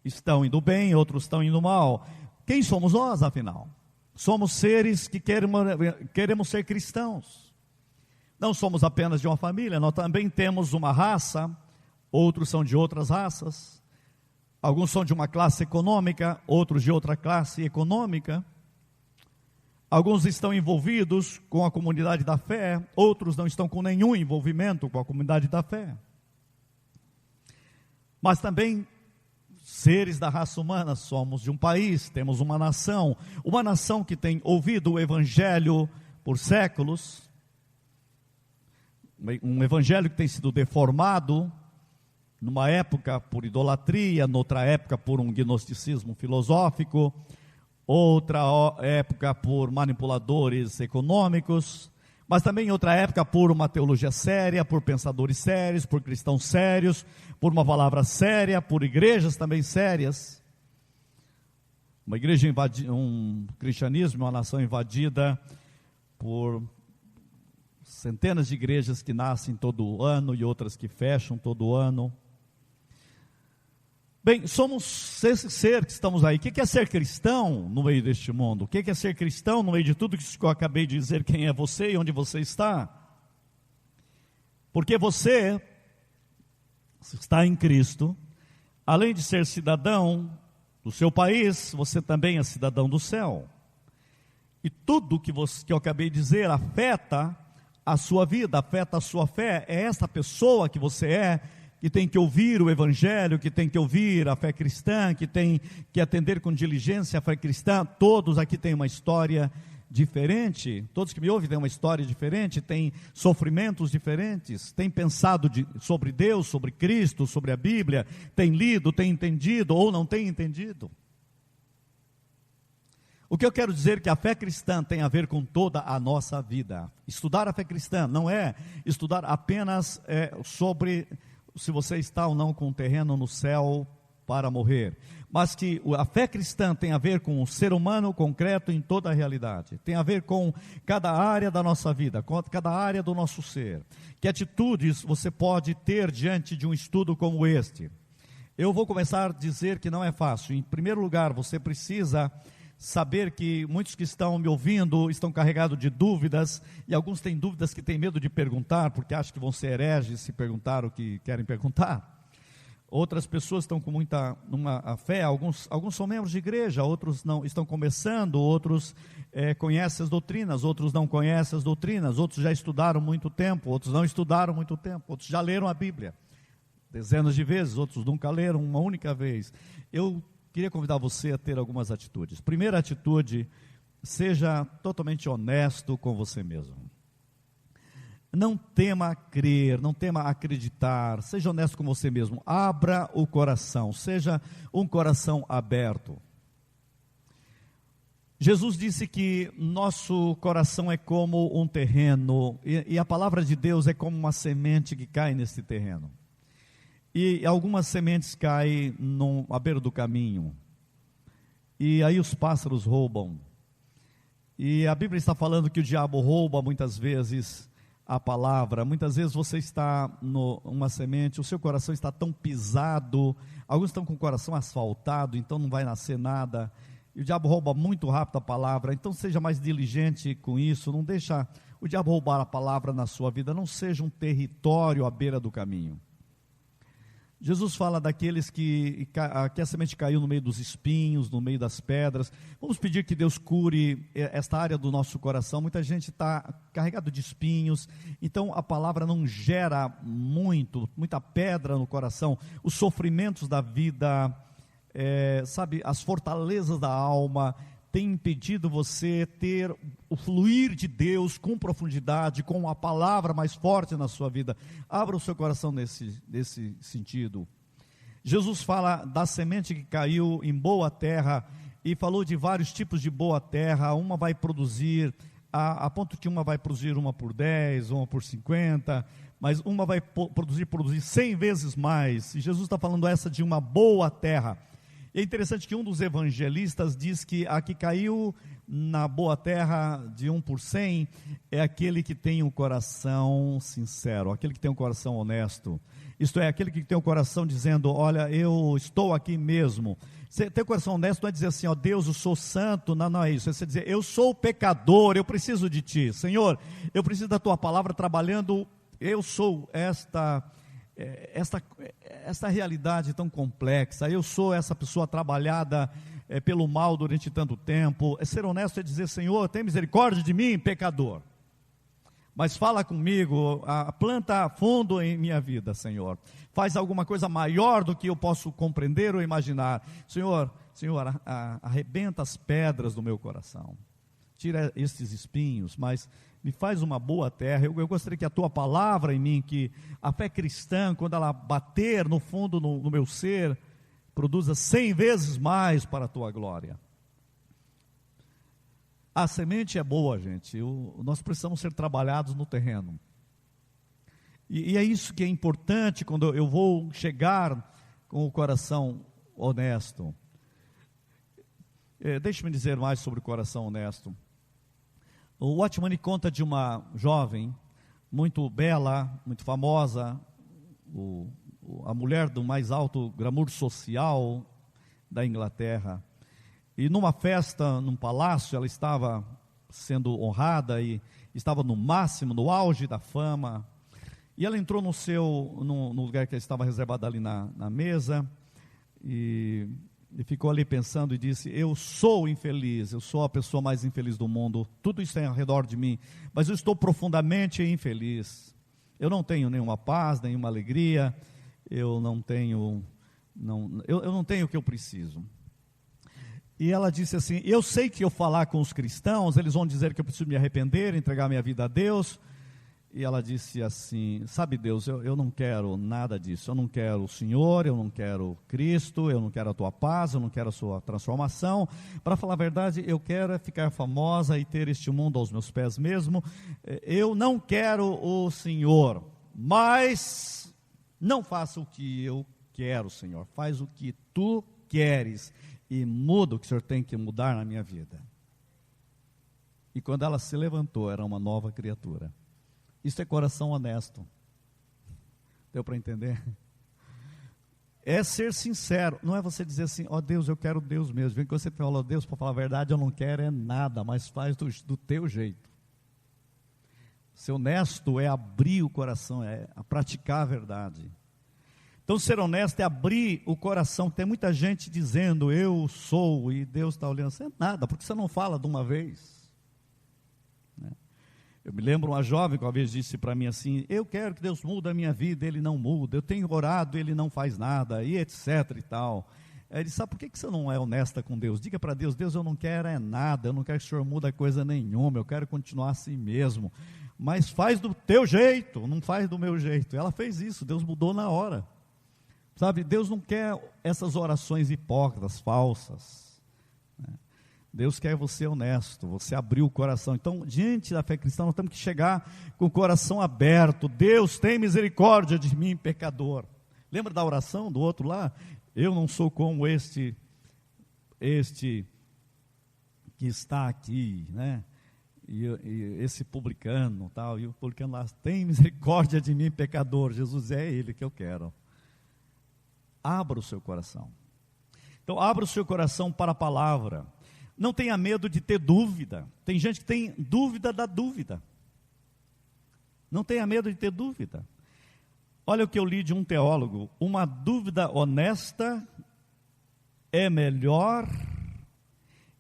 estão indo bem, outros estão indo mal. Quem somos nós, afinal? Somos seres que queremos ser cristãos. Não somos apenas de uma família, nós também temos uma raça, outros são de outras raças, alguns são de uma classe econômica, outros de outra classe econômica. Alguns estão envolvidos com a comunidade da fé, outros não estão com nenhum envolvimento com a comunidade da fé. Mas também, seres da raça humana, somos de um país, temos uma nação que tem ouvido o Evangelho por séculos, um Evangelho que tem sido deformado, numa época por idolatria, noutra época por um gnosticismo filosófico, outra época por manipuladores econômicos, mas também em outra época por uma teologia séria, por pensadores sérios, por cristãos sérios, por uma palavra séria, por igrejas também sérias. Uma igreja um cristianismo, uma nação invadida por centenas de igrejas que nascem todo ano e outras que fecham todo ano. Bem, somos esse ser que estamos aí. O que é ser cristão no meio deste mundo? O que é ser cristão no meio de tudo isso que eu acabei de dizer? Quem é você e onde você está? Porque você está em Cristo, além de ser cidadão do seu país, você também é cidadão do céu. E tudo que eu acabei de dizer afeta a sua vida, afeta a sua fé. É essa pessoa que você é, que tem que ouvir o Evangelho, que tem que ouvir a fé cristã, que tem que atender com diligência a fé cristã. Todos aqui têm uma história diferente, todos que me ouvem têm uma história diferente, têm sofrimentos diferentes, têm pensado sobre Deus, sobre Cristo, sobre a Bíblia, têm lido, têm entendido ou não têm entendido. O que eu quero dizer é que a fé cristã tem a ver com toda a nossa vida. Estudar a fé cristã não é estudar apenas sobre se você está ou não com um terreno no céu para morrer, mas que a fé cristã tem a ver com o ser humano concreto em toda a realidade, tem a ver com cada área da nossa vida, com cada área do nosso ser. Que atitudes você pode ter diante de um estudo como este? Eu vou começar a dizer que não é fácil. Em primeiro lugar, você precisa saber que muitos que estão me ouvindo estão carregados de dúvidas, e alguns têm dúvidas que têm medo de perguntar, porque acham que vão ser hereges se perguntar o que querem perguntar. Outras pessoas estão com muita fé, alguns são membros de igreja, outros não, estão começando, outros conhecem as doutrinas, outros não conhecem as doutrinas, outros já estudaram muito tempo, outros não estudaram muito tempo, outros já leram a Bíblia dezenas de vezes, outros nunca leram uma única vez. Eu queria convidar você a ter algumas atitudes. Primeira atitude, seja totalmente honesto com você mesmo. Não tema crer, não tema acreditar, seja honesto com você mesmo. Abra o coração, seja um coração aberto. Jesus disse que nosso coração é como um terreno, e a palavra de Deus é como uma semente que cai nesse terreno. E algumas sementes caem à beira do caminho, e aí os pássaros roubam. E a Bíblia está falando que o diabo rouba muitas vezes a palavra. Muitas vezes você está numa semente, o seu coração está tão pisado, alguns estão com o coração asfaltado, então não vai nascer nada, e o diabo rouba muito rápido a palavra. Então seja mais diligente com isso, não deixa o diabo roubar a palavra na sua vida, não seja um território à beira do caminho. Jesus fala daqueles que a semente caiu no meio dos espinhos, no meio das pedras. Vamos pedir que Deus cure esta área do nosso coração. Muita gente está carregado de espinhos, então a palavra não gera muita pedra no coração. Os sofrimentos da vida, as fortalezas da alma tem impedido você ter o fluir de Deus com profundidade, com a palavra mais forte na sua vida. Abra o seu coração nesse sentido. Jesus fala da semente que caiu em boa terra, e falou de vários tipos de boa terra. Uma vai produzir, a ponto que uma vai produzir uma por 10, uma por 50, mas uma vai produzir 100 vezes mais. E Jesus está falando essa de uma boa terra. É interessante que um dos evangelistas diz que a que caiu na boa terra de 1 por 100 é aquele que tem um coração sincero, aquele que tem um coração honesto. Isto é, aquele que tem um coração dizendo: olha, eu estou aqui mesmo. Ter um coração honesto não é dizer assim: ó Deus, eu sou santo. Não é isso. É você dizer: eu sou pecador, eu preciso de Ti. Senhor, eu preciso da Tua palavra trabalhando. Eu sou esta realidade tão complexa. Eu sou essa pessoa trabalhada pelo mal durante tanto tempo. Ser honesto é dizer: Senhor, tem misericórdia de mim, pecador. Mas fala comigo, planta fundo em minha vida, Senhor. Faz alguma coisa maior do que eu posso compreender ou imaginar. Senhor, arrebenta as pedras do meu coração. Tira estes espinhos, mas me faz uma boa terra. Eu gostaria que a tua palavra em mim, que a fé cristã, quando ela bater no fundo no meu ser, produza 100 vezes mais para a tua glória. A semente é boa, gente. Nós precisamos ser trabalhados no terreno. E é isso que é importante quando eu vou chegar com o coração honesto. Deixe-me dizer mais sobre o coração honesto. O Watchman conta de uma jovem muito bela, muito famosa, a mulher do mais alto glamour social da Inglaterra. E numa festa, num palácio, ela estava sendo honrada e estava no máximo, no auge da fama. E ela entrou no lugar que estava reservado ali na mesa e ficou ali pensando e disse: eu sou infeliz, eu sou a pessoa mais infeliz do mundo, tudo isso é ao redor de mim, mas eu estou profundamente infeliz. Eu não tenho nenhuma paz, nenhuma alegria, eu não tenho o que eu preciso. E ela disse assim: eu sei que eu falar com os cristãos, eles vão dizer que eu preciso me arrepender, entregar minha vida a Deus. E ela disse assim: sabe Deus, eu não quero nada disso, eu não quero o Senhor, eu não quero Cristo, eu não quero a tua paz, eu não quero a sua transformação. Para falar a verdade, eu quero ficar famosa e ter este mundo aos meus pés mesmo. Eu não quero o Senhor, mas não faça o que eu quero, Senhor, faz o que tu queres e muda o que o Senhor tem que mudar na minha vida. E quando ela se levantou, era uma nova criatura. Isso é coração honesto. Deu para entender? É ser sincero. Não é você dizer assim: ó Deus, eu quero Deus mesmo. Vem que você fala: Deus, para falar a verdade, eu não quero é nada, mas faz do teu jeito. Ser honesto é abrir o coração, é praticar a verdade. Então, ser honesto é abrir o coração. Tem muita gente dizendo: eu sou, e Deus está olhando. Você é nada, porque você não fala de uma vez. Eu me lembro uma jovem que uma vez disse para mim assim: eu quero que Deus mude a minha vida, Ele não muda. Eu tenho orado, Ele não faz nada, e etc e tal. Ele disse: sabe por que você não é honesta com Deus? Diga para Deus: Deus, eu não quero é nada, eu não quero que o Senhor mude coisa nenhuma, eu quero continuar assim mesmo. Mas faz do teu jeito, não faz do meu jeito. Ela fez isso, Deus mudou na hora. Sabe, Deus não quer essas orações hipócritas, falsas. Deus quer você honesto, você abrir o coração. Então, diante da fé cristã, nós temos que chegar com o coração aberto. Deus, tem misericórdia de mim, pecador. Lembra da oração do outro lá? Eu não sou como este que está aqui, né? E esse publicano, tal, e o publicano lá: tem misericórdia de mim, pecador. Jesus, é Ele que eu quero. Abra o seu coração. Então, abra o seu coração para a palavra. Não tenha medo de ter dúvida. Tem gente que tem dúvida da dúvida. Não tenha medo de ter dúvida. Olha o que eu li de um teólogo: uma dúvida honesta é melhor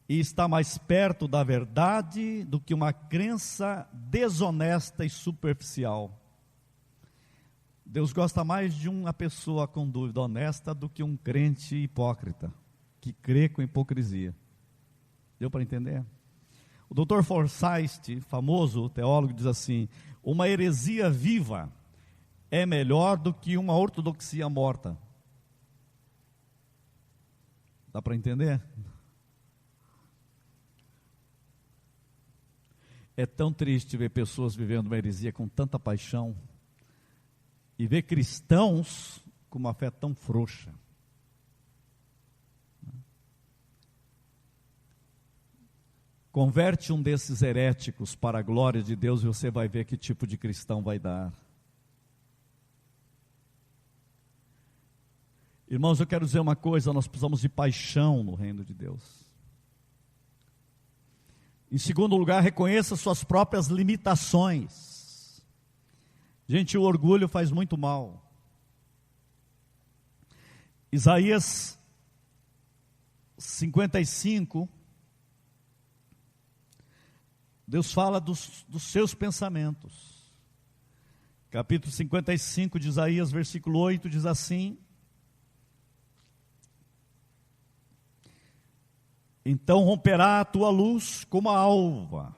e está mais perto da verdade do que uma crença desonesta e superficial. Deus gosta mais de uma pessoa com dúvida honesta do que um crente hipócrita, que crê com hipocrisia. Deu para entender? O Dr. Forsyth, famoso teólogo, diz assim: uma heresia viva é melhor do que uma ortodoxia morta. Dá para entender? É tão triste ver pessoas vivendo uma heresia com tanta paixão e ver cristãos com uma fé tão frouxa. Converte um desses heréticos para a glória de Deus e você vai ver que tipo de cristão vai dar. Irmãos, eu quero dizer uma coisa: nós precisamos de paixão no reino de Deus. Em segundo lugar, reconheça suas próprias limitações. Gente, o orgulho faz muito mal. Isaías 55, Deus fala dos seus pensamentos. Capítulo 55 de Isaías, versículo 8, diz assim: então romperá a tua luz como a alva,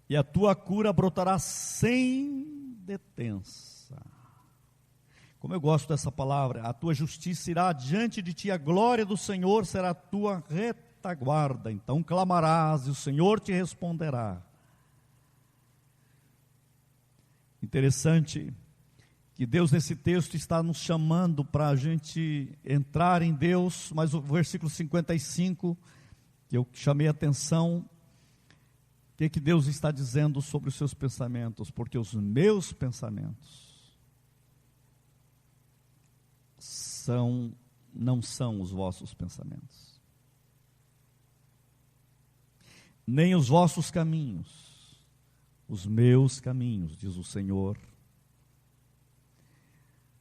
e a tua cura brotará sem detença. Como eu gosto dessa palavra, a tua justiça irá diante de ti, a glória do Senhor será a tua retaguarda. Então clamarás e o Senhor te responderá. Interessante que Deus nesse texto está nos chamando para a gente entrar em Deus, mas o versículo 55, que eu chamei a atenção, o que Deus está dizendo sobre os seus pensamentos? Porque os meus pensamentos não são os vossos pensamentos, nem os vossos caminhos, os meus caminhos, diz o Senhor.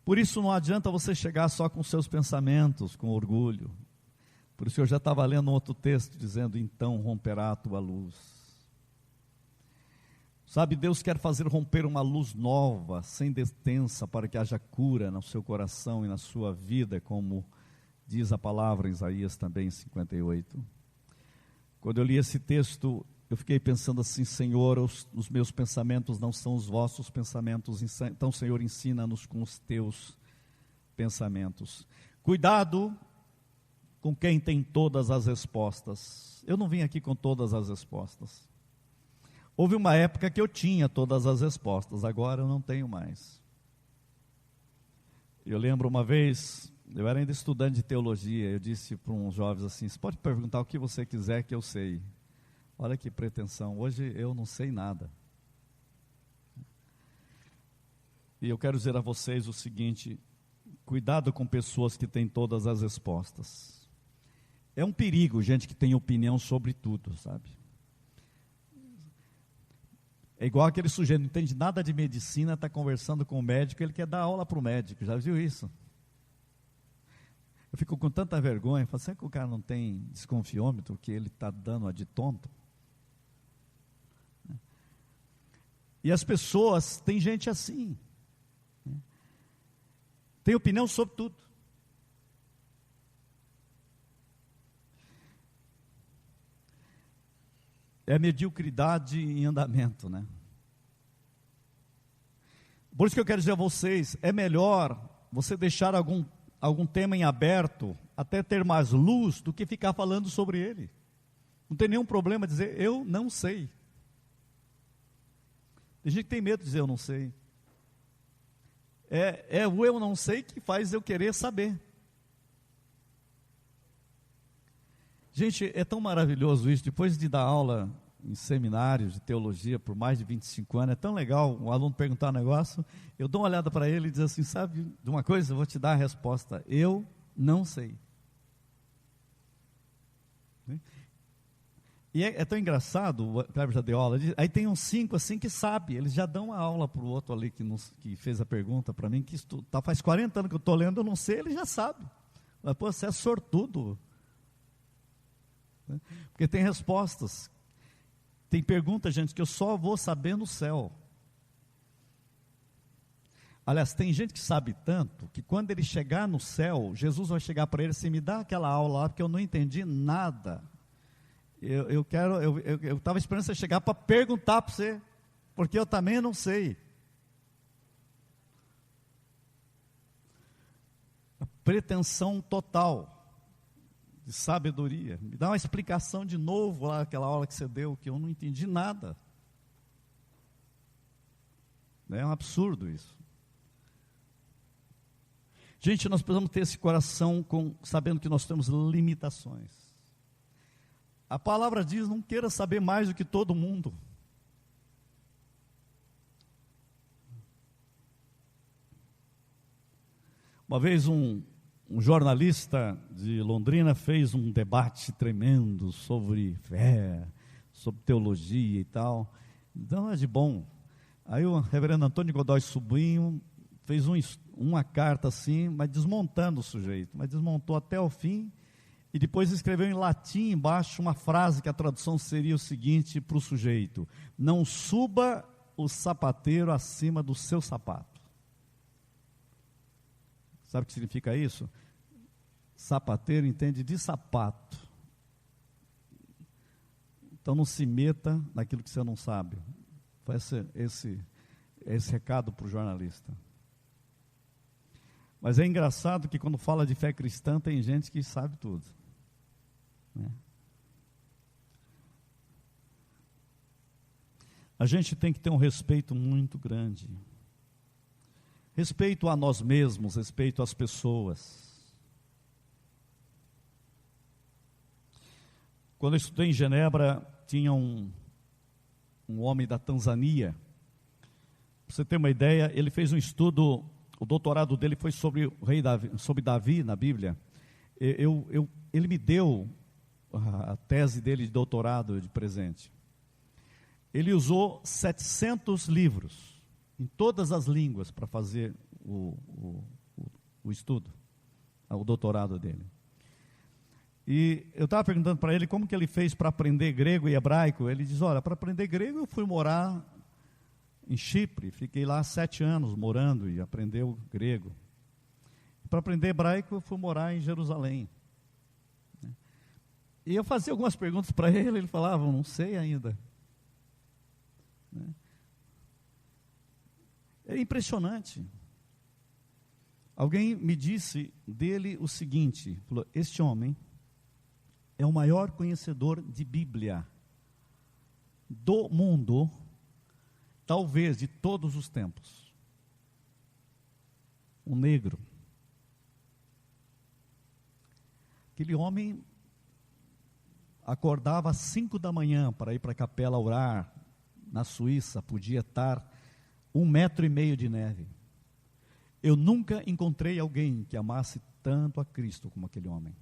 Por isso não adianta você chegar só com seus pensamentos, com orgulho. Por isso eu já estava lendo um outro texto dizendo: então romperá a tua luz. Sabe, Deus quer fazer romper uma luz nova, sem detença, para que haja cura no seu coração e na sua vida, como diz a palavra em Isaías também em 58. Quando eu li esse texto, eu fiquei pensando assim: Senhor, os meus pensamentos não são os vossos pensamentos, então, Senhor, ensina-nos com os teus pensamentos. Cuidado com quem tem todas as respostas. Eu não vim aqui com todas as respostas. Houve uma época que eu tinha todas as respostas, agora eu não tenho mais. Eu lembro uma vez, eu era ainda estudante de teologia, eu disse para uns jovens assim: você pode perguntar o que você quiser que eu sei. Olha que pretensão, hoje eu não sei nada. E eu quero dizer a vocês o seguinte: cuidado com pessoas que têm todas as respostas. É um perigo gente que tem opinião sobre tudo, sabe? É igual aquele sujeito, não entende nada de medicina, está conversando com o médico, ele quer dar aula para o médico, já viu isso? Eu fico com tanta vergonha, falo: será que o cara não tem desconfiômetro, que ele está dando a de tonto? E as pessoas, tem gente assim, tem opinião sobre tudo. É mediocridade em andamento, né? Por isso que eu quero dizer a vocês, é melhor você deixar algum tema em aberto, até ter mais luz, do que ficar falando sobre ele. Não tem nenhum problema dizer: eu não sei. Tem gente que tem medo de dizer: eu não sei. É o eu não sei que faz eu querer saber. Gente, é tão maravilhoso isso. Depois de dar aula em seminários de teologia por mais de 25 anos, é tão legal um aluno perguntar um negócio, eu dou uma olhada para ele e diz assim: sabe de uma coisa, eu vou te dar a resposta: eu não sei. E é tão engraçado, o Kleber já deu aula, aí tem uns 5 assim que sabe, eles já dão uma aula para o outro ali que fez a pergunta para mim, que faz 40 anos que eu estou lendo, eu não sei, ele já sabe. Mas, pô, você é sortudo. Porque tem respostas, tem perguntas, gente, que eu só vou saber no céu. Aliás, tem gente que sabe tanto, que quando ele chegar no céu, Jesus vai chegar para ele assim: me dá aquela aula lá, porque eu não entendi nada. Eu estava esperando você chegar para perguntar para você, porque eu também não sei. A pretensão total de sabedoria. Me dá uma explicação de novo lá, aquela aula que você deu, que eu não entendi nada. É um absurdo isso. Gente, nós precisamos ter esse coração sabendo que nós temos limitações. A palavra diz: não queira saber mais do que todo mundo. Uma vez um jornalista de Londrina fez um debate tremendo sobre fé, sobre teologia e tal. Então é de bom. Aí o reverendo Antônio Godoy Sobrinho fez uma carta assim, mas desmontando o sujeito, mas desmontou até o fim, e depois escreveu em latim embaixo uma frase que a tradução seria o seguinte para o sujeito: não suba o sapateiro acima do seu sapato. Sabe o que significa isso? Sapateiro entende de sapato. Então não se meta naquilo que você não sabe. Faz esse recado para o jornalista. Mas é engraçado que quando fala de fé cristã, tem gente que sabe tudo, né? A gente tem que ter um respeito muito grande. Respeito a nós mesmos, respeito às pessoas. Quando eu estudei em Genebra, tinha um homem da Tanzânia. Para você ter uma ideia, ele fez um estudo, o doutorado dele foi sobre o rei Davi, sobre Davi na Bíblia. Ele me deu a tese dele de doutorado de presente. Ele usou 700 livros, em todas as línguas, para fazer o estudo, o doutorado dele. E eu estava perguntando para ele como que ele fez para aprender grego e hebraico. Ele diz: olha, para aprender grego eu fui morar em Chipre, fiquei lá 7 anos morando e aprendeu grego. Para aprender hebraico eu fui morar em Jerusalém. E eu fazia algumas perguntas para ele, ele falava: não sei ainda. É impressionante. Alguém me disse dele o seguinte, falou: este homem é o maior conhecedor de Bíblia do mundo, talvez de todos os tempos. Um negro. Aquele homem acordava às 5 da manhã para ir para a capela orar. Na Suíça, podia estar 1,5 metro de neve. Eu nunca encontrei alguém que amasse tanto a Cristo como aquele homem.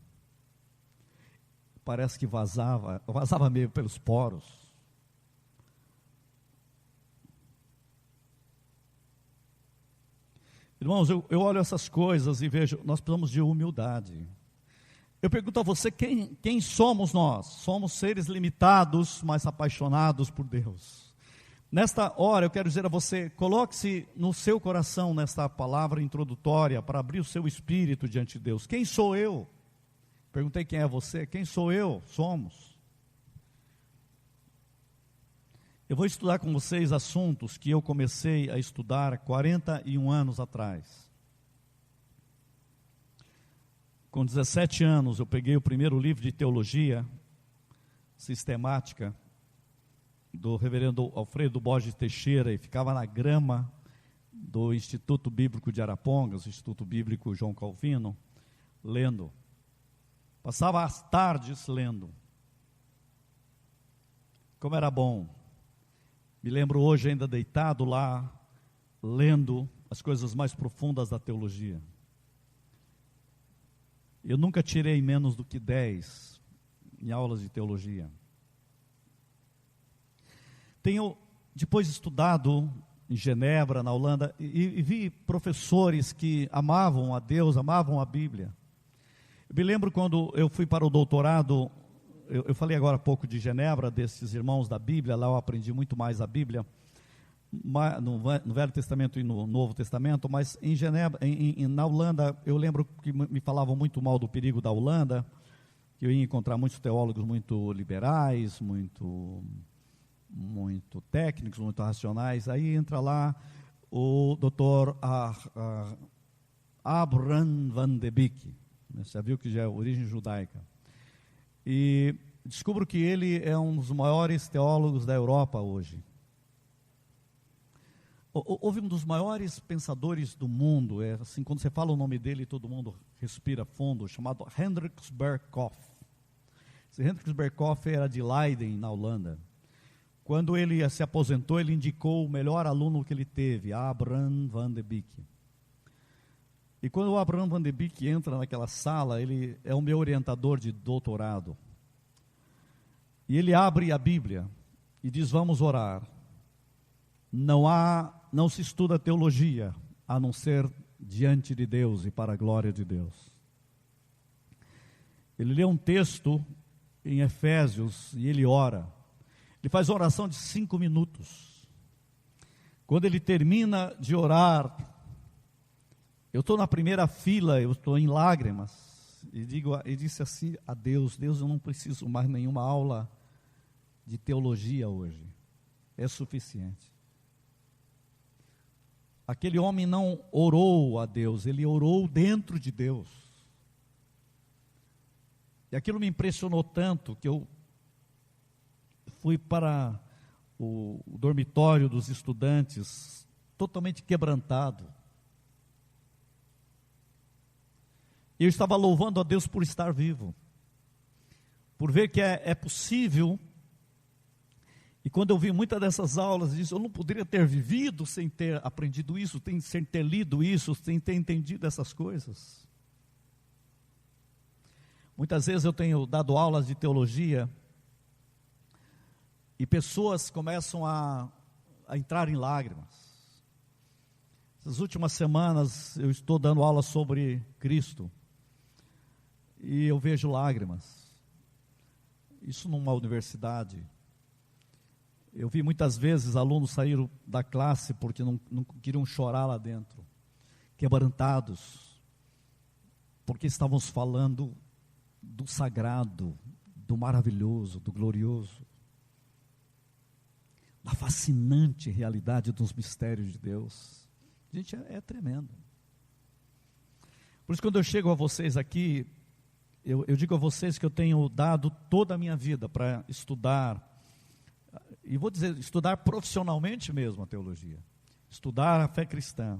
Parece que vazava meio pelos poros. Irmãos, eu olho essas coisas e vejo, nós precisamos de humildade. Eu pergunto a você, quem somos nós? Somos seres limitados, mas apaixonados por Deus. Nesta hora eu quero dizer a você, coloque-se no seu coração nesta palavra introdutória para abrir o seu espírito diante de Deus. Quem sou eu? Perguntei quem é você, quem sou eu? Somos. Eu vou estudar com vocês assuntos que eu comecei a estudar há 41 anos atrás. Com 17 anos eu peguei o primeiro livro de teologia sistemática do reverendo Alfredo Borges Teixeira e ficava na grama do Instituto Bíblico de Arapongas, o Instituto Bíblico João Calvino, lendo. Passava as tardes lendo. Como era bom. Me lembro hoje ainda deitado lá, lendo as coisas mais profundas da teologia. Eu nunca tirei menos do que 10 em aulas de teologia. Tenho depois estudado em Genebra, na Holanda, e vi professores que amavam a Deus, amavam a Bíblia. Eu me lembro quando eu fui para o doutorado, eu falei agora há pouco de Genebra, desses irmãos da Bíblia, lá eu aprendi muito mais a Bíblia, no Velho Testamento e no Novo Testamento, mas em Genebra, na Holanda, eu lembro que me falavam muito mal do perigo da Holanda, que eu ia encontrar muitos teólogos muito liberais, muito técnicos, muito racionais. Aí entra lá o Dr. Abraham van de Beek, você já viu que já é origem judaica, e descubro que ele é um dos maiores teólogos da Europa hoje. Houve um dos maiores pensadores do mundo, assim, quando você fala o nome dele, todo mundo respira fundo, chamado Hendrik Berkhoff. Esse Hendrik Berkhoff era de Leiden, na Holanda. Quando ele se aposentou, ele indicou o melhor aluno que ele teve, Abraham van de Beek. E quando o Abraham van de Beek entra naquela sala, ele é o meu orientador de doutorado. E ele abre a Bíblia e diz: vamos orar. Não se estuda teologia, a não ser diante de Deus e para a glória de Deus. Ele lê um texto em Efésios e ele ora. Ele faz oração de 5 minutos. Quando ele termina de orar, eu estou na primeira fila, eu estou em lágrimas. E disse assim a Deus: Deus, eu não preciso mais nenhuma aula de teologia hoje. É suficiente. Aquele homem não orou a Deus, ele orou dentro de Deus. E aquilo me impressionou tanto que eu fui para o dormitório dos estudantes totalmente quebrantado. E eu estava louvando a Deus por estar vivo, por ver que é possível. E quando eu vi muitas dessas aulas, eu disse: eu não poderia ter vivido sem ter aprendido isso, sem ter lido isso, sem ter entendido essas coisas. Muitas vezes eu tenho dado aulas de teologia e pessoas começam a entrar em lágrimas. Essas últimas semanas eu estou dando aula sobre Cristo e eu vejo lágrimas. Isso numa universidade. Eu vi muitas vezes alunos saíram da classe porque não queriam chorar lá dentro, quebrantados, porque estávamos falando do sagrado, do maravilhoso, do glorioso, da fascinante realidade dos mistérios de Deus. Gente, é tremendo. Por isso, quando eu chego a vocês aqui, eu digo a vocês que eu tenho dado toda a minha vida para estudar, e vou dizer, estudar profissionalmente mesmo a teologia, estudar a fé cristã.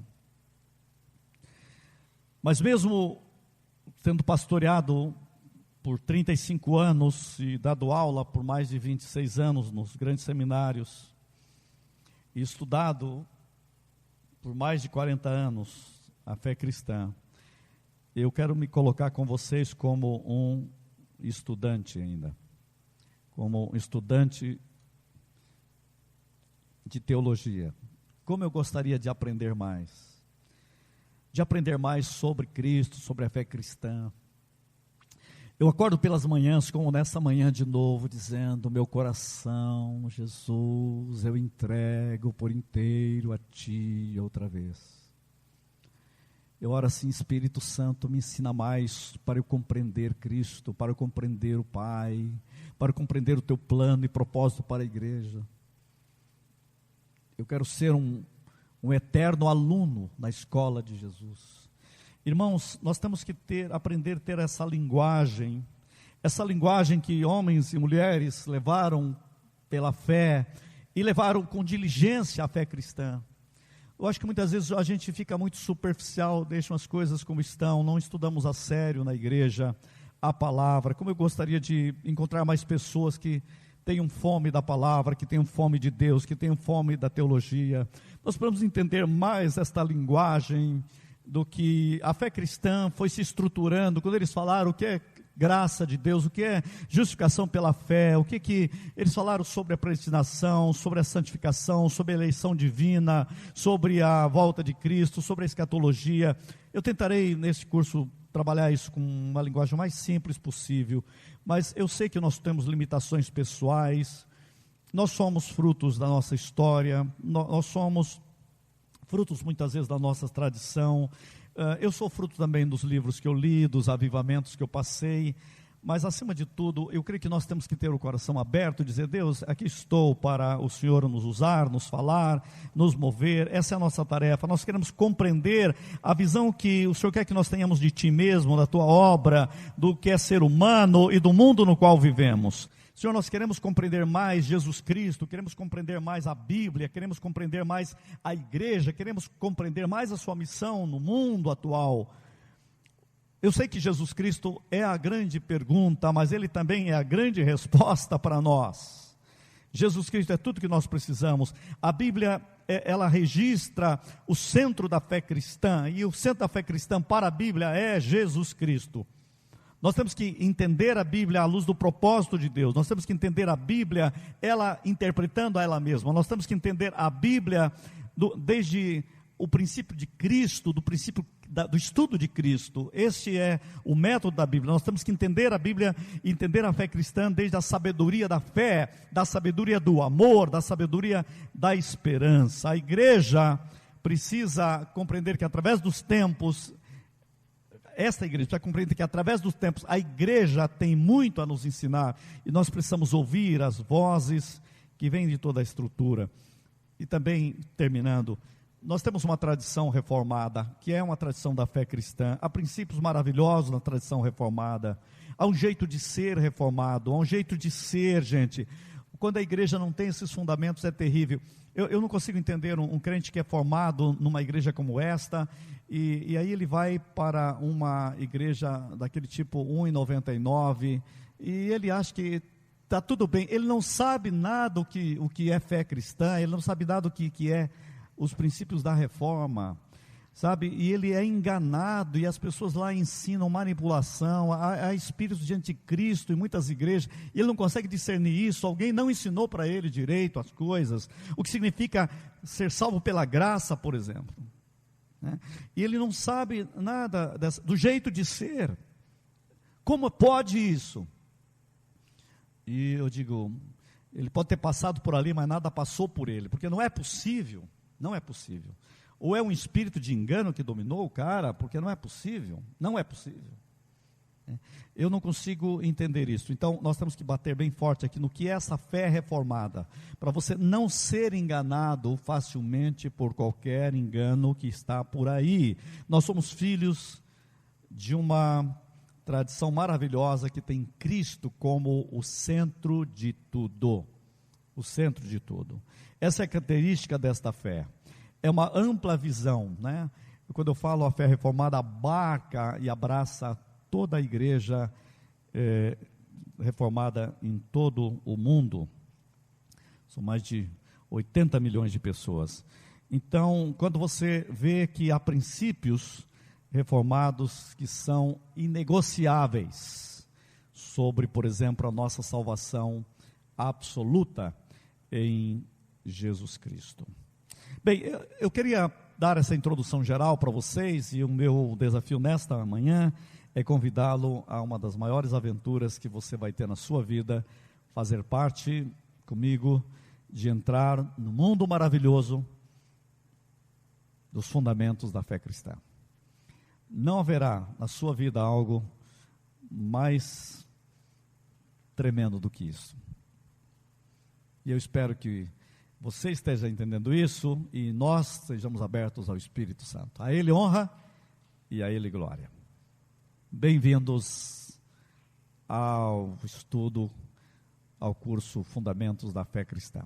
Mas mesmo tendo pastoreado por 35 anos e dado aula por mais de 26 anos nos grandes seminários, e estudado por mais de 40 anos a fé cristã, eu quero me colocar com vocês como um estudante ainda, como um estudante de teologia. Como eu gostaria de aprender mais sobre Cristo, sobre a fé cristã. Eu acordo pelas manhãs, como nessa manhã de novo, dizendo: meu coração, Jesus, eu entrego por inteiro a Ti outra vez. Eu oro assim: Espírito Santo, me ensina mais para eu compreender Cristo, para eu compreender o Pai, para eu compreender o Teu plano e propósito para a igreja. Eu quero ser um eterno aluno na escola de Jesus. Irmãos, nós temos que aprender a ter essa linguagem que homens e mulheres levaram pela fé e levaram com diligência a fé cristã. Eu acho que muitas vezes a gente fica muito superficial, deixa as coisas como estão, não estudamos a sério na igreja a palavra. Como eu gostaria de encontrar mais pessoas que tenham fome da palavra, que tenham fome de Deus, que tenham fome da teologia. Nós precisamos entender mais esta linguagem do que a fé cristã foi se estruturando, quando eles falaram o que é graça de Deus, o que é justificação pela fé, o que eles falaram sobre a predestinação, sobre a santificação, sobre a eleição divina, sobre a volta de Cristo, sobre a escatologia. Eu tentarei nesse curso trabalhar isso com uma linguagem mais simples possível, mas eu sei que nós temos limitações pessoais, nós somos frutos da nossa história, nós somos frutos muitas vezes da nossa tradição. Eu sou fruto também dos livros que eu li, dos avivamentos que eu passei, mas acima de tudo, eu creio que nós temos que ter o coração aberto e dizer: Deus, aqui estou para o Senhor nos usar, nos falar, nos mover. Essa é a nossa tarefa. Nós queremos compreender a visão que o Senhor quer que nós tenhamos de Ti mesmo, da Tua obra, do que é ser humano e do mundo no qual vivemos. Senhor, nós queremos compreender mais Jesus Cristo, queremos compreender mais a Bíblia, queremos compreender mais a igreja, queremos compreender mais a sua missão no mundo atual. Eu sei que Jesus Cristo é a grande pergunta, mas Ele também é a grande resposta para nós. Jesus Cristo é tudo que nós precisamos. A Bíblia, ela registra o centro da fé cristã, e o centro da fé cristã para a Bíblia é Jesus Cristo. Nós temos que entender a Bíblia à luz do propósito de Deus. Nós temos que entender a Bíblia, ela interpretando a ela mesma. Nós temos que entender a Bíblia desde o princípio de Cristo, do estudo de Cristo. Este é o método da Bíblia. Nós temos que entender a Bíblia, entender a fé cristã desde a sabedoria da fé, da sabedoria do amor, da sabedoria da esperança. A igreja precisa compreender que através dos tempos, esta igreja precisa compreender que através dos tempos, a igreja tem muito a nos ensinar, e nós precisamos ouvir as vozes que vêm de toda a estrutura. E também, terminando, nós temos uma tradição reformada, que é uma tradição da fé cristã. Há princípios maravilhosos na tradição reformada. Há um jeito de ser reformado, há um jeito de ser, gente. Quando a igreja não tem esses fundamentos, é terrível. Eu não consigo entender um crente que é formado numa igreja como esta, e aí ele vai para uma igreja daquele tipo 1,99, e ele acha que está tudo bem. Ele não sabe nada o que é fé cristã, ele não sabe nada o que é os princípios da reforma, sabe? E ele é enganado, e as pessoas lá ensinam manipulação, há espíritos de anticristo em muitas igrejas, e ele não consegue discernir isso. Alguém não ensinou para ele direito as coisas, o que significa ser salvo pela graça, por exemplo, né? E ele não sabe nada do jeito de ser. Como pode isso? E eu digo, ele pode ter passado por ali, mas nada passou por ele, porque não é possível. Não é possível. Ou é um espírito de engano que dominou o cara, porque não é possível. Não é possível. Eu não consigo entender isso. Então, nós temos que bater bem forte aqui no que é essa fé reformada, para você não ser enganado facilmente por qualquer engano que está por aí. Nós somos filhos de uma tradição maravilhosa que tem Cristo como o centro de tudo. O centro de tudo. Essa é a característica desta fé. É uma ampla visão, né? Quando eu falo a fé reformada, abarca e abraça toda a igreja reformada em todo o mundo. São mais de 80 milhões de pessoas. Então, quando você vê que há princípios reformados que são inegociáveis sobre, por exemplo, a nossa salvação absoluta em Jesus Cristo. Bem, eu queria dar essa introdução geral para vocês, e o meu desafio nesta manhã é convidá-lo a uma das maiores aventuras que você vai ter na sua vida, fazer parte comigo de entrar no mundo maravilhoso dos fundamentos da fé cristã. Não haverá na sua vida algo mais tremendo do que isso. E eu espero que você esteja entendendo isso e nós sejamos abertos ao Espírito Santo. A Ele honra e a Ele glória. Bem-vindos ao estudo, ao curso Fundamentos da Fé Cristã.